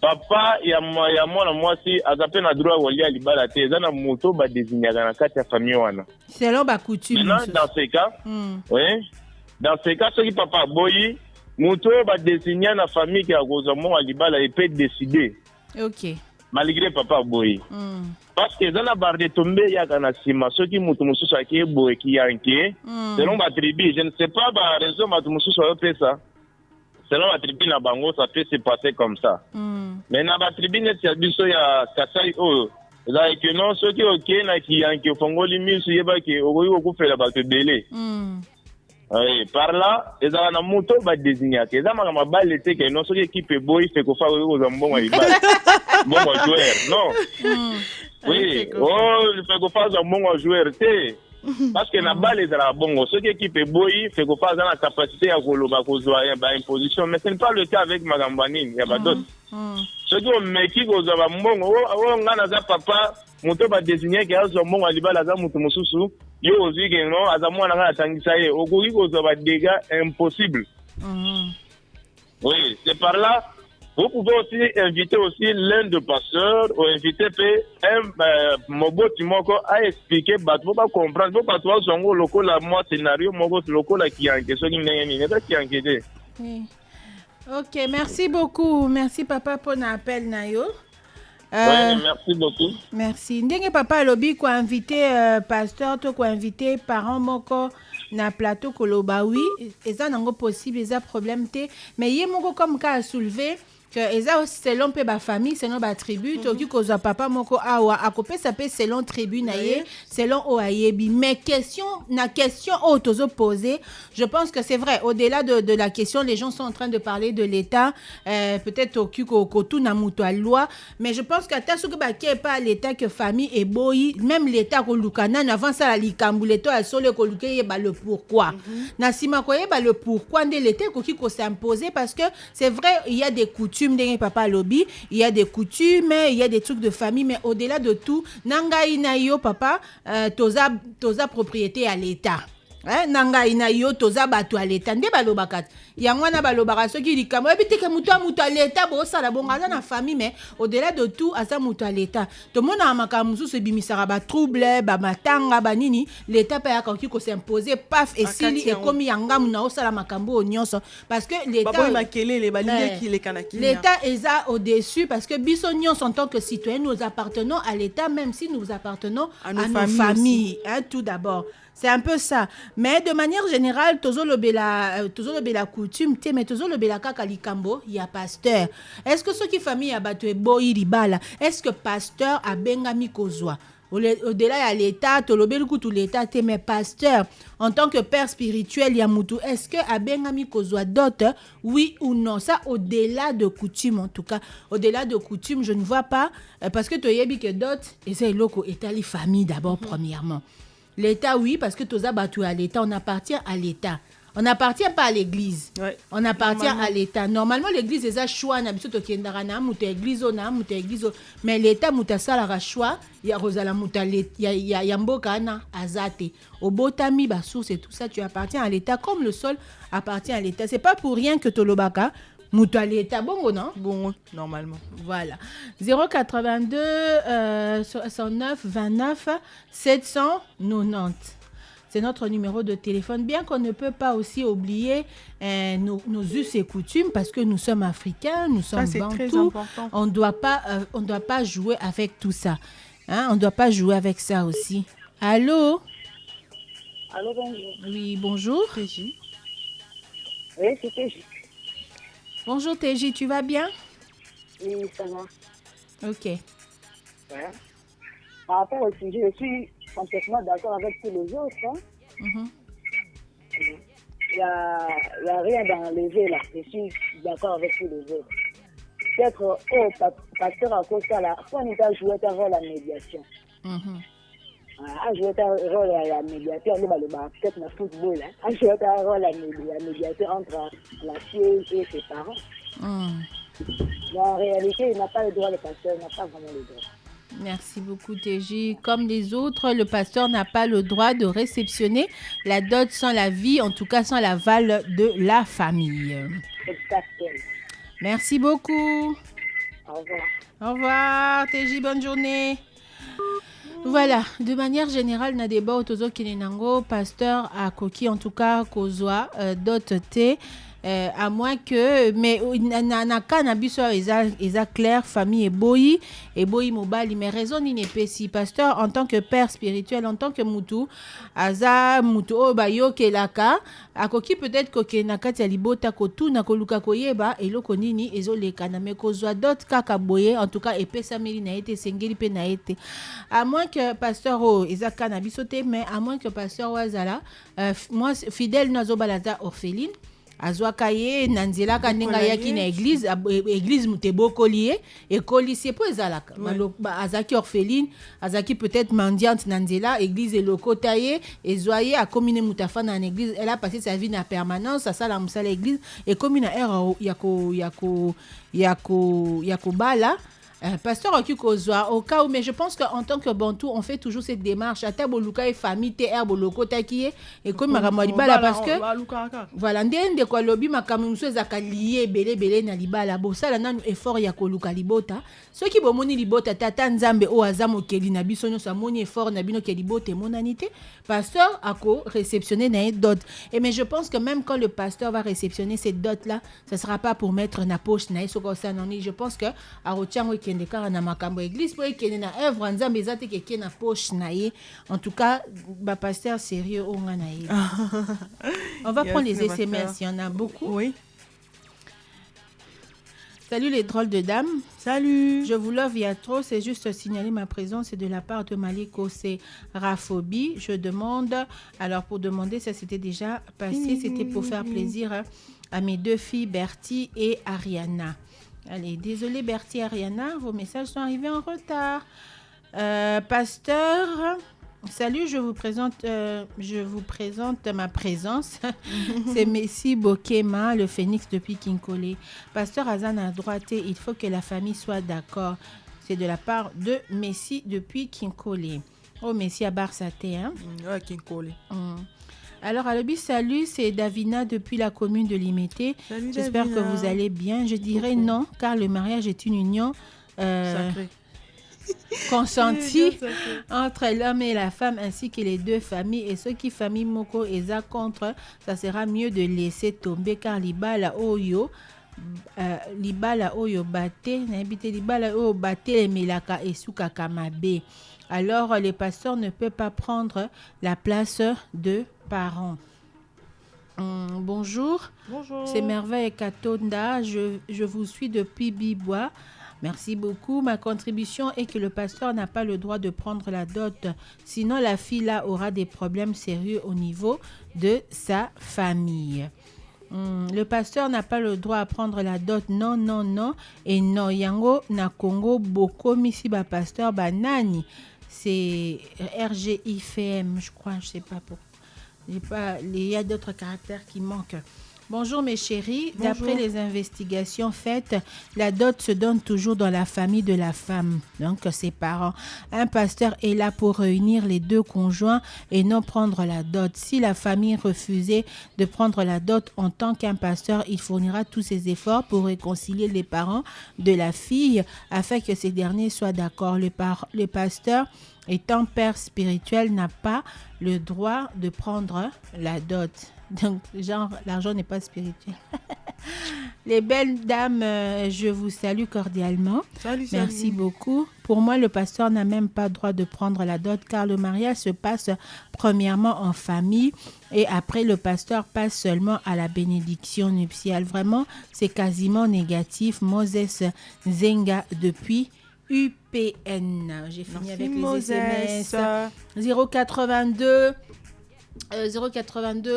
Speaker 10: papa ya mwana mwasi azape na droit kolia libala te eza na moto badesignaka na kati ya famille wana
Speaker 3: selon bakoutume.
Speaker 10: Dans ce cas oui dans ce cas soki papa aboyi moto oyo badesigna na famille ke akozwa mwana libala epe décider
Speaker 3: OK
Speaker 10: malgré papa aboyi parce que eza na baretombe eyaka na nsima soki moto mosusu ake boye kiyanke selon batribu je ne sais pas baraison bato mosusu ayopesa selon la tribu na bango ça peut se passer comme ça mais na ba tribu net ya biso ya Kasai là que non ceux qui OK na ki yanki fongoli misu yeba ki okoyi okufela bato belé oui par là ezala na moto ba désigner que za maka mabale te que non ceux qui équipe boy fait ko fa ko za mbongo libala mbongo joueur non oui il fait ko fa za mbongo joueur te parce que na balle ezala bongo ceux qui équipe boy fait ko fa za na capacité ya koloba kozwa ba imposition mais ce n'est pas le cas avec Magambanine ya badot soki omeki kozwa bambongo oyo nga naza papa moto badesigne ke azwa mbongo ya libala aza moto mosusu yo ozwi ke no aza mwana nga atangisa ye okoki kozwa badégâts impossible. Oui, c'est par là. Vous pouvez aussi inviter aussi l'un de pasteurs ou inviter un Mobo Timoko à expliquer, il ne faut pas comprendre, il ne faut pas trouver son local à moi scénario, Mobo local qui est en question, qui est inquiété.
Speaker 3: Oui. Ok, merci beaucoup. Merci papa pour l'appel, Nayo.
Speaker 10: Oui, merci beaucoup.
Speaker 3: Merci. Ndenge papa lobi ko invité pasteur to ko invité parents moko na plateau koloba oui, eza nango possible, eza problème te, mais yé moko comme ka soulever que eza selon pe ba famille, selon ba tribu, to ki ko za papa moko awa akopé ça peut selon tribu na ye, selon oayebi, mais question au tozo poser, je pense que c'est vrai, au-delà de la question, les gens sont en train de parler de l'état, peut-être au kiko tout na muto à loi, mais je pense que ta souke ba qui est pas l'état que famille et boy, même l'état ko lukana avant ça la likambuleto a solo ko luke ba le pourquoi. Na sima ko ba le pourquoi de l'état ko kiko s'imposer parce que c'est vrai, il y a des coutumes papa lobby, il y a des coutumes, il y a des trucs de famille, mais au-delà de tout, nanga inayo papa, toza propriété à l'État. Nanga inayo toza batu à l'État. Nde balobakat. Yangwana balobaka soki likamo ebiteke mutu à l'État bo sala bonga na famille, mais au-delà de tout asa mutu à l'État. To mona makamusu se bimisara ba trouble, ba matanga ba nini, l'État pa yakoki ko s'imposer paf et sili et comme yangamu na osala makambo nyonso parce que l'État l'État est au-dessus parce que biso nyonso en tant que citoyens nous appartenons à l'État même si nous appartenons à nos familles, tout d'abord. C'est un peu ça. Mais de manière générale, tozo le bela coutume, mais tozo le bela kaka likambo, il y a pasteur. Est-ce que ceux qui famille a battu boyi ribala, est-ce que pasteur a bengami kozwa? Au-delà il y a l'État, tolobelu tout l'État, mais pasteur, en tant que père spirituel, Yamutu, est-ce que a bengami kozwa d'autres, oui ou non? Ça, au-delà de coutume, en tout cas. Au-delà de coutume, je ne vois pas, parce que toyebi que d'autres, et c'est loko étali famille d'abord, premièrement. L'État, oui, parce que tous abattus à l'État, on appartient à l'État. On n'appartient pas à l'Église. Ouais. On appartient à l'État. Normalement, l'Église, c'est un choix. Mais l'État, mutasala choix. Il y a Rosala Moutale, il y a Mbokana, Azate. Au Botami, Bassous et tout ça, tu appartiens à l'État comme le sol appartient à l'État. C'est pas pour rien que Tolobaka. Moutali est à bon, non?
Speaker 4: Bon, normalement.
Speaker 3: Voilà. 082 69 29 790. C'est notre numéro de téléphone. Bien qu'on ne peut pas aussi oublier nos us et coutumes parce que nous sommes africains, nous sommes bantous. On ne doit pas jouer avec tout ça. Hein? On ne doit pas jouer avec ça aussi. Allô?
Speaker 11: Allô, bonjour.
Speaker 3: Oui, bonjour.
Speaker 11: TJ. Oui, c'est TJ.
Speaker 3: Bonjour TJ, tu vas bien?
Speaker 11: Oui, ça va.
Speaker 3: Ok.
Speaker 11: Ouais. Par rapport au sujet, je suis complètement d'accord avec tous les autres. Hein. Il n'y a rien d'enlevé là. Je suis d'accord avec tous les autres. Peut-être, pasteur à cause de la... Quand on a joué un rôle à la médiation. A joué un rôle à la médiation, peut-être dans le football. A joué un rôle à la médiation entre la fille et ses parents. Mais en réalité, il n'a pas le droit, le pasteur n'a pas vraiment le droit.
Speaker 3: Merci beaucoup TJ. Comme les autres, le pasteur n'a pas le droit de réceptionner la dot sans la vie, en tout cas sans l'aval de la famille.
Speaker 11: Exactement.
Speaker 3: Merci beaucoup.
Speaker 11: Au revoir.
Speaker 3: Au revoir TJ, bonne journée. Voilà, de manière générale, na débat autozo kinenango, pasteur a koki en tout cas kozwa dot te. À moins que mais na cannabis eza clair famille et boyi mobali mais raison ni nepesi pasteur en tant que père spirituel en tant que mutu aza mutu o bayo kelaka akoki peut-être que na kati ya libota kotu na koluka koyeba eloko nini ezoleka na mekozwa dot kaka boye en tout cas epesa meli na ete sengeli pe na ete à moins que pasteur o eza cannabis te mais à moins que pasteur wazala moi fidèle nazo balaza orpheline azwaka ye na nzelaka ndenge ayaki na église moto ebokoli ye ekolisi ye mpo ezalaka azalaki orpheline azalaki peut-être mendiante na nzela église elokota ye ezwa ye akomi ne moto afanda na église elle a passé sa vie na permanence asala mosala église ekomi na ere ya kobala. Pasteur Okukozwa, au cas où, mais je pense qu'en tant que Bantou, on fait toujours cette démarche. À Taboluka et famille, TR, Boloko, Takie, et comme Maramoualibala, parce que. Voilà, ndende kwa lobby, makamuso, zakalié, belé, na libala, bossa, la nan effort yakoluka libota. Ceux qui bomoni libota, tata nzambe, o azamo keli, na bisono, sa moni effort, na bino kelibote, monanité. Pasteur, ako, réceptionner na dot. Et mais je pense que même quand le pasteur va réceptionner cette dot-là, ça sera pas pour mettre na poche, na isokosa, non, je pense que, à Rotiango, kara na makambo église po ekene na œuvre nzambe ezate keke na poche na ye en tout cas ba pasteur sérieux onga na ye. On va prendre les SMS, il y en a beaucoup.
Speaker 4: Oui.
Speaker 3: Salut les drôles de dames.
Speaker 4: Salut.
Speaker 3: Je vous love, il y a trop. C'est juste signaler ma présence et de la part de Maliko Seraphobie. Je demande, alors pour demander, ça c'était déjà passé, c'était pour faire plaisir à mes deux filles Bertie et Ariana. Allez, désolé Bertie et Ariana, vos messages sont arrivés en retard. Pasteur, salut, je vous présente ma présence. C'est Messi Bokema, le phénix depuis Kinkole. Pasteur Azan a droité, il faut que la famille soit d'accord. C'est de la part de Messi depuis Kinkole. Oh, Messi à Barsaté, hein?
Speaker 4: Ouais, Kinkole.
Speaker 3: Alors, Alobi, salut, c'est Davina depuis la commune de Limété. J'espère que vous allez bien. Je dirais non, car le mariage est une union consentie entre l'homme et la femme, ainsi que les deux familles. Et ceux qui famille Moko et za contre, ça sera mieux de laisser tomber, car libala oyo bate, n'habite libala oyo bate les melaka et soukaka mabe. Alors, les pasteurs ne peuvent pas prendre la place de parents. Bonjour.
Speaker 4: Bonjour.
Speaker 3: C'est Merveille Katonda. Je vous suis depuis Bibois. Merci beaucoup. Ma contribution est que le pasteur n'a pas le droit de prendre la dot. Sinon, la fille là aura des problèmes sérieux au niveau de sa famille. Le pasteur n'a pas le droit à prendre la dot. Non, non, non. Et non, yango na Congo, boko misi ba pasteur banani. C'est RGIFM, je crois, je sais pas pourquoi. Il y a d'autres caractères qui manquent. Bonjour mes chéris.
Speaker 4: Bonjour.
Speaker 3: D'après les investigations faites, la dot se donne toujours dans la famille de la femme, donc ses parents. Un pasteur est là pour réunir les deux conjoints et non prendre la dot. Si la famille refusait de prendre la dot en tant qu'un pasteur, il fournira tous ses efforts pour réconcilier les parents de la fille afin que ces derniers soient d'accord. Le pasteur, étant père spirituel, n'a pas le droit de prendre la dot. Donc, genre, l'argent n'est pas spirituel. Les belles dames, je vous salue cordialement.
Speaker 4: Salut.
Speaker 3: Merci beaucoup. Pour moi, le pasteur n'a même pas le droit de prendre la dot car le mariage se passe premièrement en famille et après, le pasteur passe seulement à la bénédiction nuptiale. Vraiment, c'est quasiment négatif. Moses Zenga depuis UPN. J'ai fini. Merci avec
Speaker 4: Moses.
Speaker 3: Les SMS. 082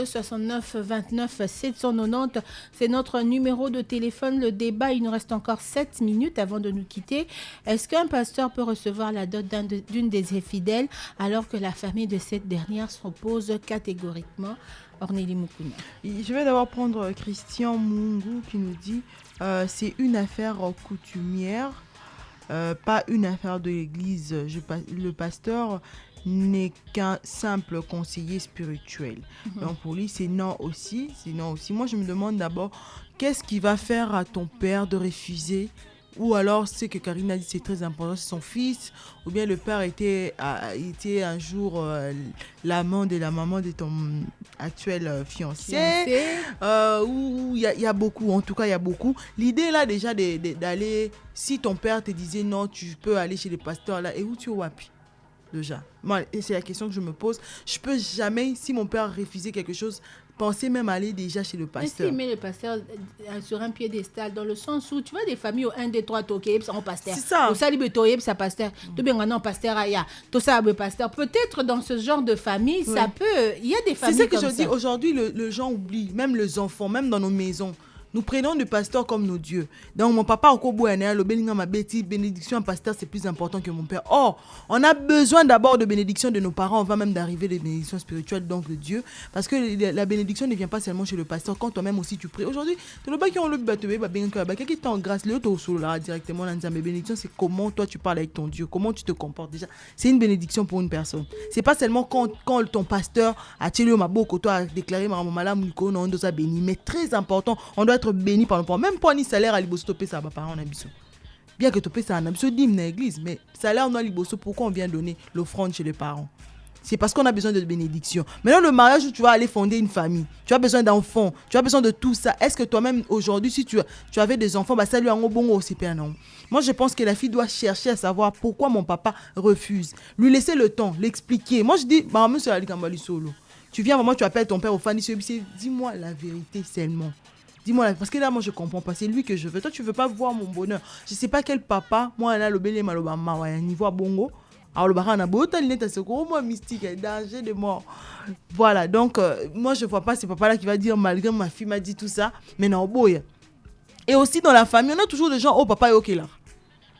Speaker 3: 69 29 790, c'est notre numéro de téléphone. Le débat, il nous reste encore 7 minutes avant de nous quitter. Est-ce qu'un pasteur peut recevoir la dot d'une des fidèles alors que la famille de cette dernière s'oppose catégoriquement? Ornélie Moukouna.
Speaker 4: Je vais d'abord prendre Christian Mungu qui nous dit c'est une affaire coutumière, pas une affaire de l'église. Le pasteur n'est qu'un simple conseiller spirituel. Donc pour lui, c'est non aussi. Moi, je me demande d'abord, qu'est-ce qui va faire à ton père de refuser? Ou alors, c'est que Karine a dit, c'est très important, c'est son fils. Ou bien le père était un jour l'amant de la maman de ton actuel fiancé. Ou il y a beaucoup, en tout cas, il y a beaucoup. L'idée là, déjà, d'aller, si ton père te disait non, tu peux aller chez les pasteurs là, et où tu es wapi? Déjà. Moi, et c'est la question que je me pose. Je peux jamais, si mon père refusait quelque chose, pensez même aller déjà chez le pasteur.
Speaker 3: Est-ce qu'il met le pasteur sur un piédestal dans le sens où tu vois des familles au 1, 2, 3, toké, ça pasteur.
Speaker 4: C'est ça.
Speaker 3: Au salibe toyeb, ça pasteur. Tout bien non pasteur aya. Tout ça pasteur. Peut-être dans ce genre de famille, ça peut. Il y a des familles comme ça.
Speaker 4: C'est ce que je dis. Aujourd'hui, les gens oublient, même les enfants, même dans nos maisons. Nous prenons le pasteur comme nos dieux. Donc, mon papa, le bénédiction en pasteur, c'est plus important que mon père. Or, on a besoin d'abord de bénédiction de nos parents, avant même d'arriver des bénédictions spirituelles, donc de Dieu. Parce que la bénédiction ne vient pas seulement chez le pasteur, quand toi-même aussi tu pries. Aujourd'hui, le bas qui ont le quelqu'un qui t'en grâce, le là directement, la bénédiction, c'est comment toi tu parles avec ton Dieu, comment tu te comportes déjà. C'est une bénédiction pour une personne. C'est pas seulement quand ton pasteur a tiré au maboko, toi a déclaré béni, mais très important, on doit être béni par le parents. Même pas ni salaire à liboso topé ça parents en abisso. Bien que topé ça en abisso dîme dans l'église, mais salaire on a liboso, pourquoi on vient donner l'offrande chez les parents? C'est parce qu'on a besoin de bénédiction. Maintenant, le mariage où tu vas aller fonder une famille, tu as besoin d'enfants, tu as besoin de tout ça. Est-ce que toi-même aujourd'hui, si tu avais des enfants, ça lui a un bon aussi père non? Moi, je pense que la fille doit chercher à savoir pourquoi mon papa refuse. Lui laisser le temps, l'expliquer. Moi, je dis, monsieur Ali Kambali Solo, tu viens vraiment, tu appelles ton père au fan, dis-moi la vérité seulement. Dis-moi, parce que là, moi, je comprends pas. C'est lui que je veux. Toi, tu veux pas voir mon bonheur. Je sais pas quel papa, moi, là, le belé maloba mawa, niveau bongo. Alors, le baran a beau, t'as l'inet, c'est moi mystique, danger de mort. Voilà, donc, moi, je vois pas ce papa-là qui va dire, malgré ma fille m'a dit tout ça, mais non, boy. Et aussi, dans la famille, on a toujours des gens, oh, papa est ok là.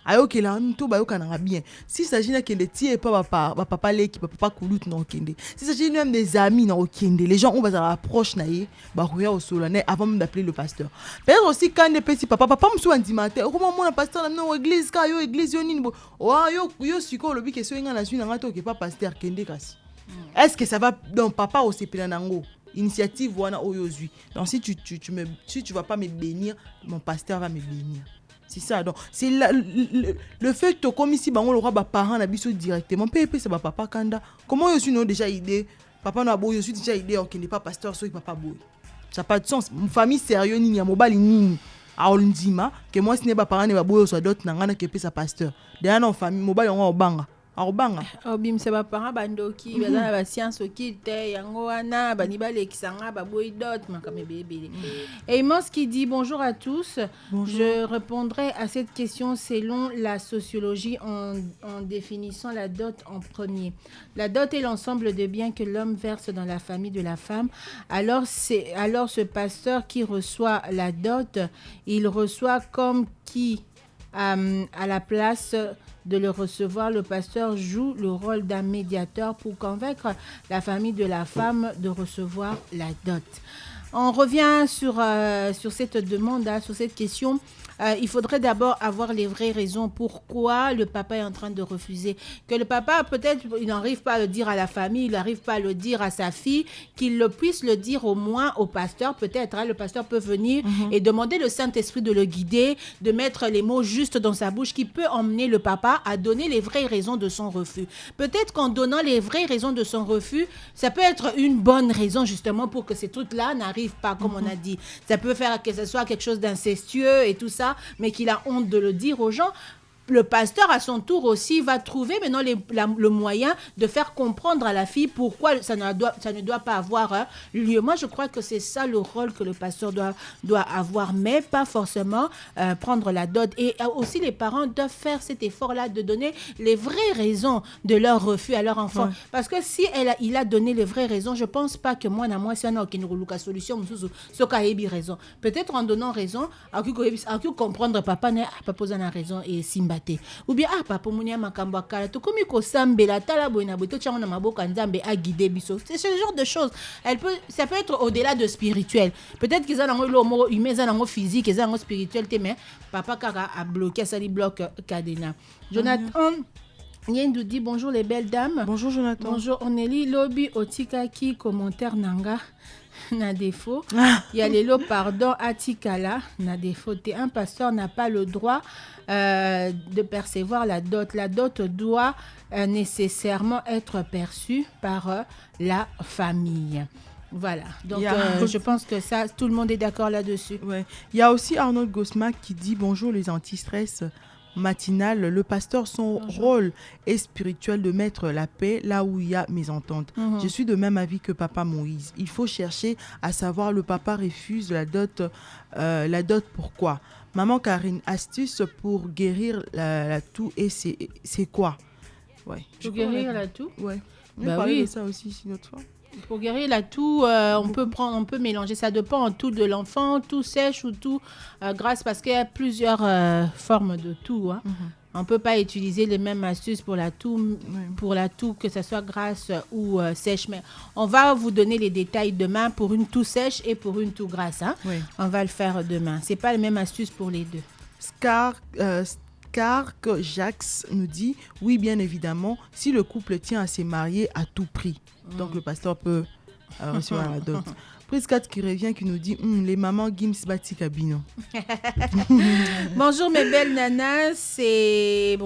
Speaker 4: Ah, ok là, tout va bien. S'il s'agit que les tiers pas papa leki, papa koulut non kende. S'il s'agit même des amis non kende, les gens on va s'approcher naïe, au solennel avant même d'appeler le pasteur. Peut-être aussi quand les petits papa me soit animateur, comment moi le pasteur dans église ka yo église yo nini bo. Oh yo siko le bi que so nga na suina ngato ke pas pasteur kende kasi. Est-ce que ça va donc papa aussi pelanango? Initiative wana oyozui. Donc si tu vas pas me bénir, mon pasteur va me bénir. C'est ça. Donc, c'est le fait que comme ici, on aura des parents directement. Pépé, c'est papa Kanda. Comment je suis déjà idée? Papa n'a pas, je suis déjà idée, qui n'est pas pasteur, soit papa boy. Ça n'a pas de sens. Une famille sérieuse, ni a mobile, ni a ondima, que moi, ce n'est pas parent, ni pas boy, soit d'autres, n'a qui est sa pasteur. Derrière, non, famille, mobile, on a au banga.
Speaker 3: Bim c'est pas parent bandoki bazana ba science qui te yango wana baniba lekisanga ba boydot makame bébé. Et Immense qui dit bonjour à tous. Bonjour. Je répondrai à cette question selon la sociologie en définissant la dot en premier. La dot est l'ensemble de biens que l'homme verse dans la famille de la femme. Alors ce pasteur qui reçoit la dot, il reçoit comme qui à la place de le recevoir, le pasteur joue le rôle d'un médiateur pour convaincre la famille de la femme de recevoir la dot. On revient sur cette demande, sur cette question. Il faudrait d'abord avoir les vraies raisons pourquoi le papa est en train de refuser. Que le papa, peut-être, il n'arrive pas à le dire à la famille, il n'arrive pas à le dire à sa fille, qu'il le puisse le dire au moins au pasteur. Peut-être, le pasteur peut venir et demander le Saint-Esprit de le guider, de mettre les mots justes dans sa bouche, qui peut emmener le papa à donner les vraies raisons de son refus. Peut-être qu'en donnant les vraies raisons de son refus, ça peut être une bonne raison justement pour que ces trucs-là n'arrivent pas, comme on a dit. Ça peut faire que ce soit quelque chose d'incestueux et tout ça, mais qu'il a honte de le dire aux gens. Le pasteur, à son tour aussi, va trouver maintenant le moyen de faire comprendre à la fille pourquoi ça ne doit pas avoir lieu. Moi, je crois que c'est ça le rôle que le pasteur doit avoir, mais pas forcément prendre la dot. Et aussi, les parents doivent faire cet effort-là de donner les vraies raisons de leur refus à leur enfant. Ouais. Parce que si il a donné les vraies raisons, je ne pense pas que moi, si on a aucune solution, raison. Peut-être en donnant raison, à qui comprendre papa n'a pas posé la raison et simba. Ou bien papa munia makambo akala to komi ko sambela tala boina boto tchango na maboka nzambe a guider biso. C'est ce genre de choses. Ça peut être au-delà de spirituel. Peut-être qu'ils ont l'homo humain, ils ont physique, ils ont spirituel, mais papa kaka a bloqué ça, il bloque Kadena. Jonathan Yendou dit bonjour les belles dames.
Speaker 4: Bonjour Jonathan.
Speaker 3: Bonjour Oneli Lobi Otikaki commentaire nanga. Na défaut, il y a les lots pardon Atikala na défaut. Un pasteur n'a pas le droit de percevoir la dot. La dot doit nécessairement être perçue par la famille. Voilà, donc je pense que ça, tout le monde est d'accord là-dessus.
Speaker 4: Ouais. Il y a aussi Arnold Gosma qui dit bonjour les anti-stress. matinale. Le pasteur, son rôle est spirituel de mettre la paix là où il y a mésentente. Je suis de même avis que Papa Moïse. Il faut chercher à savoir le papa refuse la dot pourquoi. Maman Karine, astuce pour guérir la toux et c'est quoi? Ouais.
Speaker 3: Pour guérir la toux?
Speaker 4: Ouais. On
Speaker 3: Bah
Speaker 4: parler
Speaker 3: oui.
Speaker 4: de ça aussi une autre fois.
Speaker 3: Pour guérir la toux, on peut mélanger. Ça dépend en tout de l'enfant, toux sèche ou toux grasse, parce qu'il y a plusieurs formes de toux. Hein. On ne peut pas utiliser les mêmes astuces pour la toux, que ce soit grasse ou sèche. Mais on va vous donner les détails demain pour une toux sèche et pour une toux grasse. Hein.
Speaker 4: Oui.
Speaker 3: On va le faire demain. Ce n'est pas les mêmes astuces pour les deux.
Speaker 4: Scark Jax nous dit oui, bien évidemment, si le couple tient à se marier à tout prix. Donc le pasteur peut recevoir la dot. Priscat qui revient, qui nous dit les mamans Gims Bati Cabino.
Speaker 3: Bonjour mes belles nanas, c'est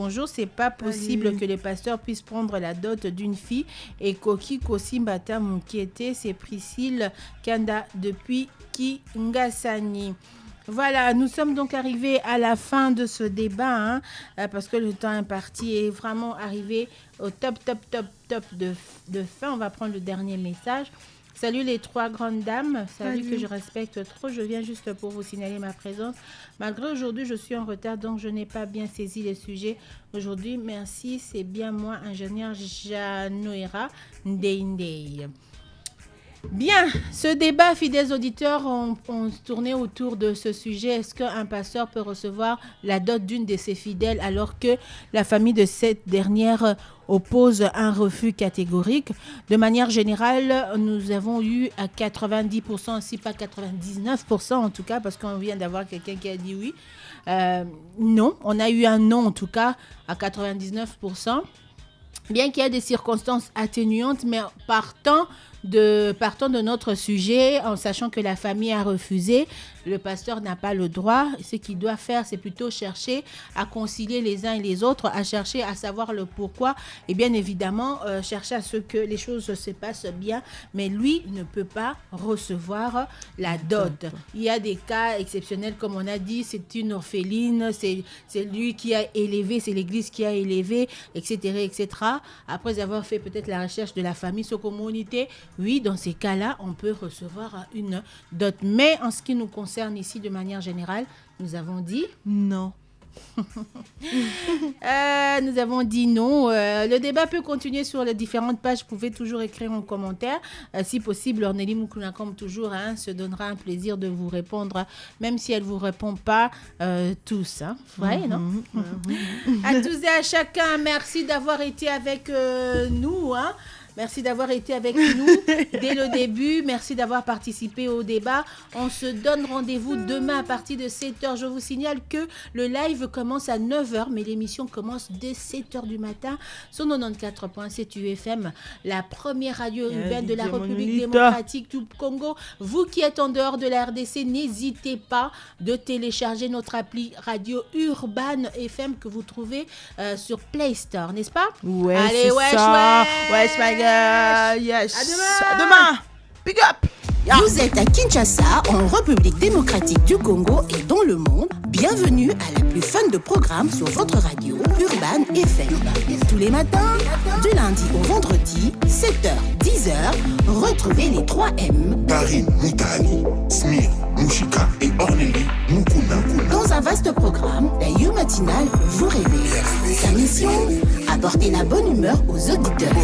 Speaker 3: pas possible que le pasteur puisse prendre la dot d'une fille et Koki Kosimbata Moukiete, c'est Priscille Kanda depuis Kingasani. Voilà, nous sommes donc arrivés à la fin de ce débat, parce que le temps imparti est vraiment arrivé au top de fin. On va prendre le dernier message. Salut les trois grandes dames, salut que je respecte trop. Je viens juste pour vous signaler ma présence. Malgré aujourd'hui, je suis en retard, donc je n'ai pas bien saisi les sujets. Aujourd'hui, merci, c'est bien moi, ingénieur Janoera Ndei. Bien, ce débat, fidèles auditeurs, on tournait autour de ce sujet. Est-ce qu'un pasteur peut recevoir la dot d'une de ses fidèles alors que la famille de cette dernière oppose un refus catégorique? De manière générale, nous avons eu à 90%, si pas 99% en tout cas, parce qu'on vient d'avoir quelqu'un qui a dit oui. Non, on a eu un non en tout cas à 99%. Bien qu'il y ait des circonstances atténuantes, mais partant de notre sujet, en sachant que la famille a refusé, le pasteur n'a pas le droit. Ce qu'il doit faire, c'est plutôt chercher à concilier les uns et les autres, à chercher à savoir le pourquoi et bien évidemment chercher à ce que les choses se passent bien. Mais lui ne peut pas recevoir la dot. Il y a des cas exceptionnels, comme on a dit, c'est une orpheline, c'est lui qui a élevé, c'est l'église qui a élevé, etc., etc. Après avoir fait peut-être la recherche de la famille, sa communauté, oui, dans ces cas-là, on peut recevoir une dot. Mais en ce qui nous concerne ici, de manière générale, nous avons dit
Speaker 4: non.
Speaker 3: Nous avons dit non. Le débat peut continuer sur les différentes pages. Vous pouvez toujours écrire en commentaire. Si possible, Ornélie Moukouna, comme toujours, se donnera un plaisir de vous répondre, même si elle ne vous répond pas tous. Vrai, non? À tous et à chacun, merci d'avoir été avec nous. Merci d'avoir été avec nous dès le début. Merci d'avoir participé au débat. On se donne rendez-vous demain à partir de 7h. Je vous signale que le live commence à 9h, mais l'émission commence dès 7h du matin sur 94.7 UFM, la première radio urbaine de la République démocratique du Congo. Vous qui êtes en dehors de la RDC, n'hésitez pas de télécharger notre appli radio Urban FM que vous trouvez sur Play Store, n'est-ce pas?
Speaker 4: Ouais,
Speaker 3: allez,
Speaker 4: c'est ça. Wesh, my girl. Yes. À demain. Big up.
Speaker 12: Vous êtes à Kinshasa, en République démocratique du Congo et dans le monde. Bienvenue à la plus fun de programme sur votre radio Urban FM. Tous les matins, du lundi au vendredi, 7h, 10h, retrouvez les 3M.
Speaker 1: Paris, Moutali, Smir, Mouchika et Ornélie Moukouna.
Speaker 12: Dans un vaste programme, la You Matinale vous réveille. Sa mission, apporter la bonne humeur aux auditeurs.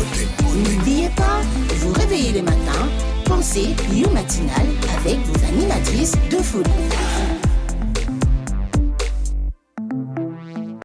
Speaker 12: N'oubliez pas, vous réveillez les matins, pensez You Matinale avec vos animatrices de folie.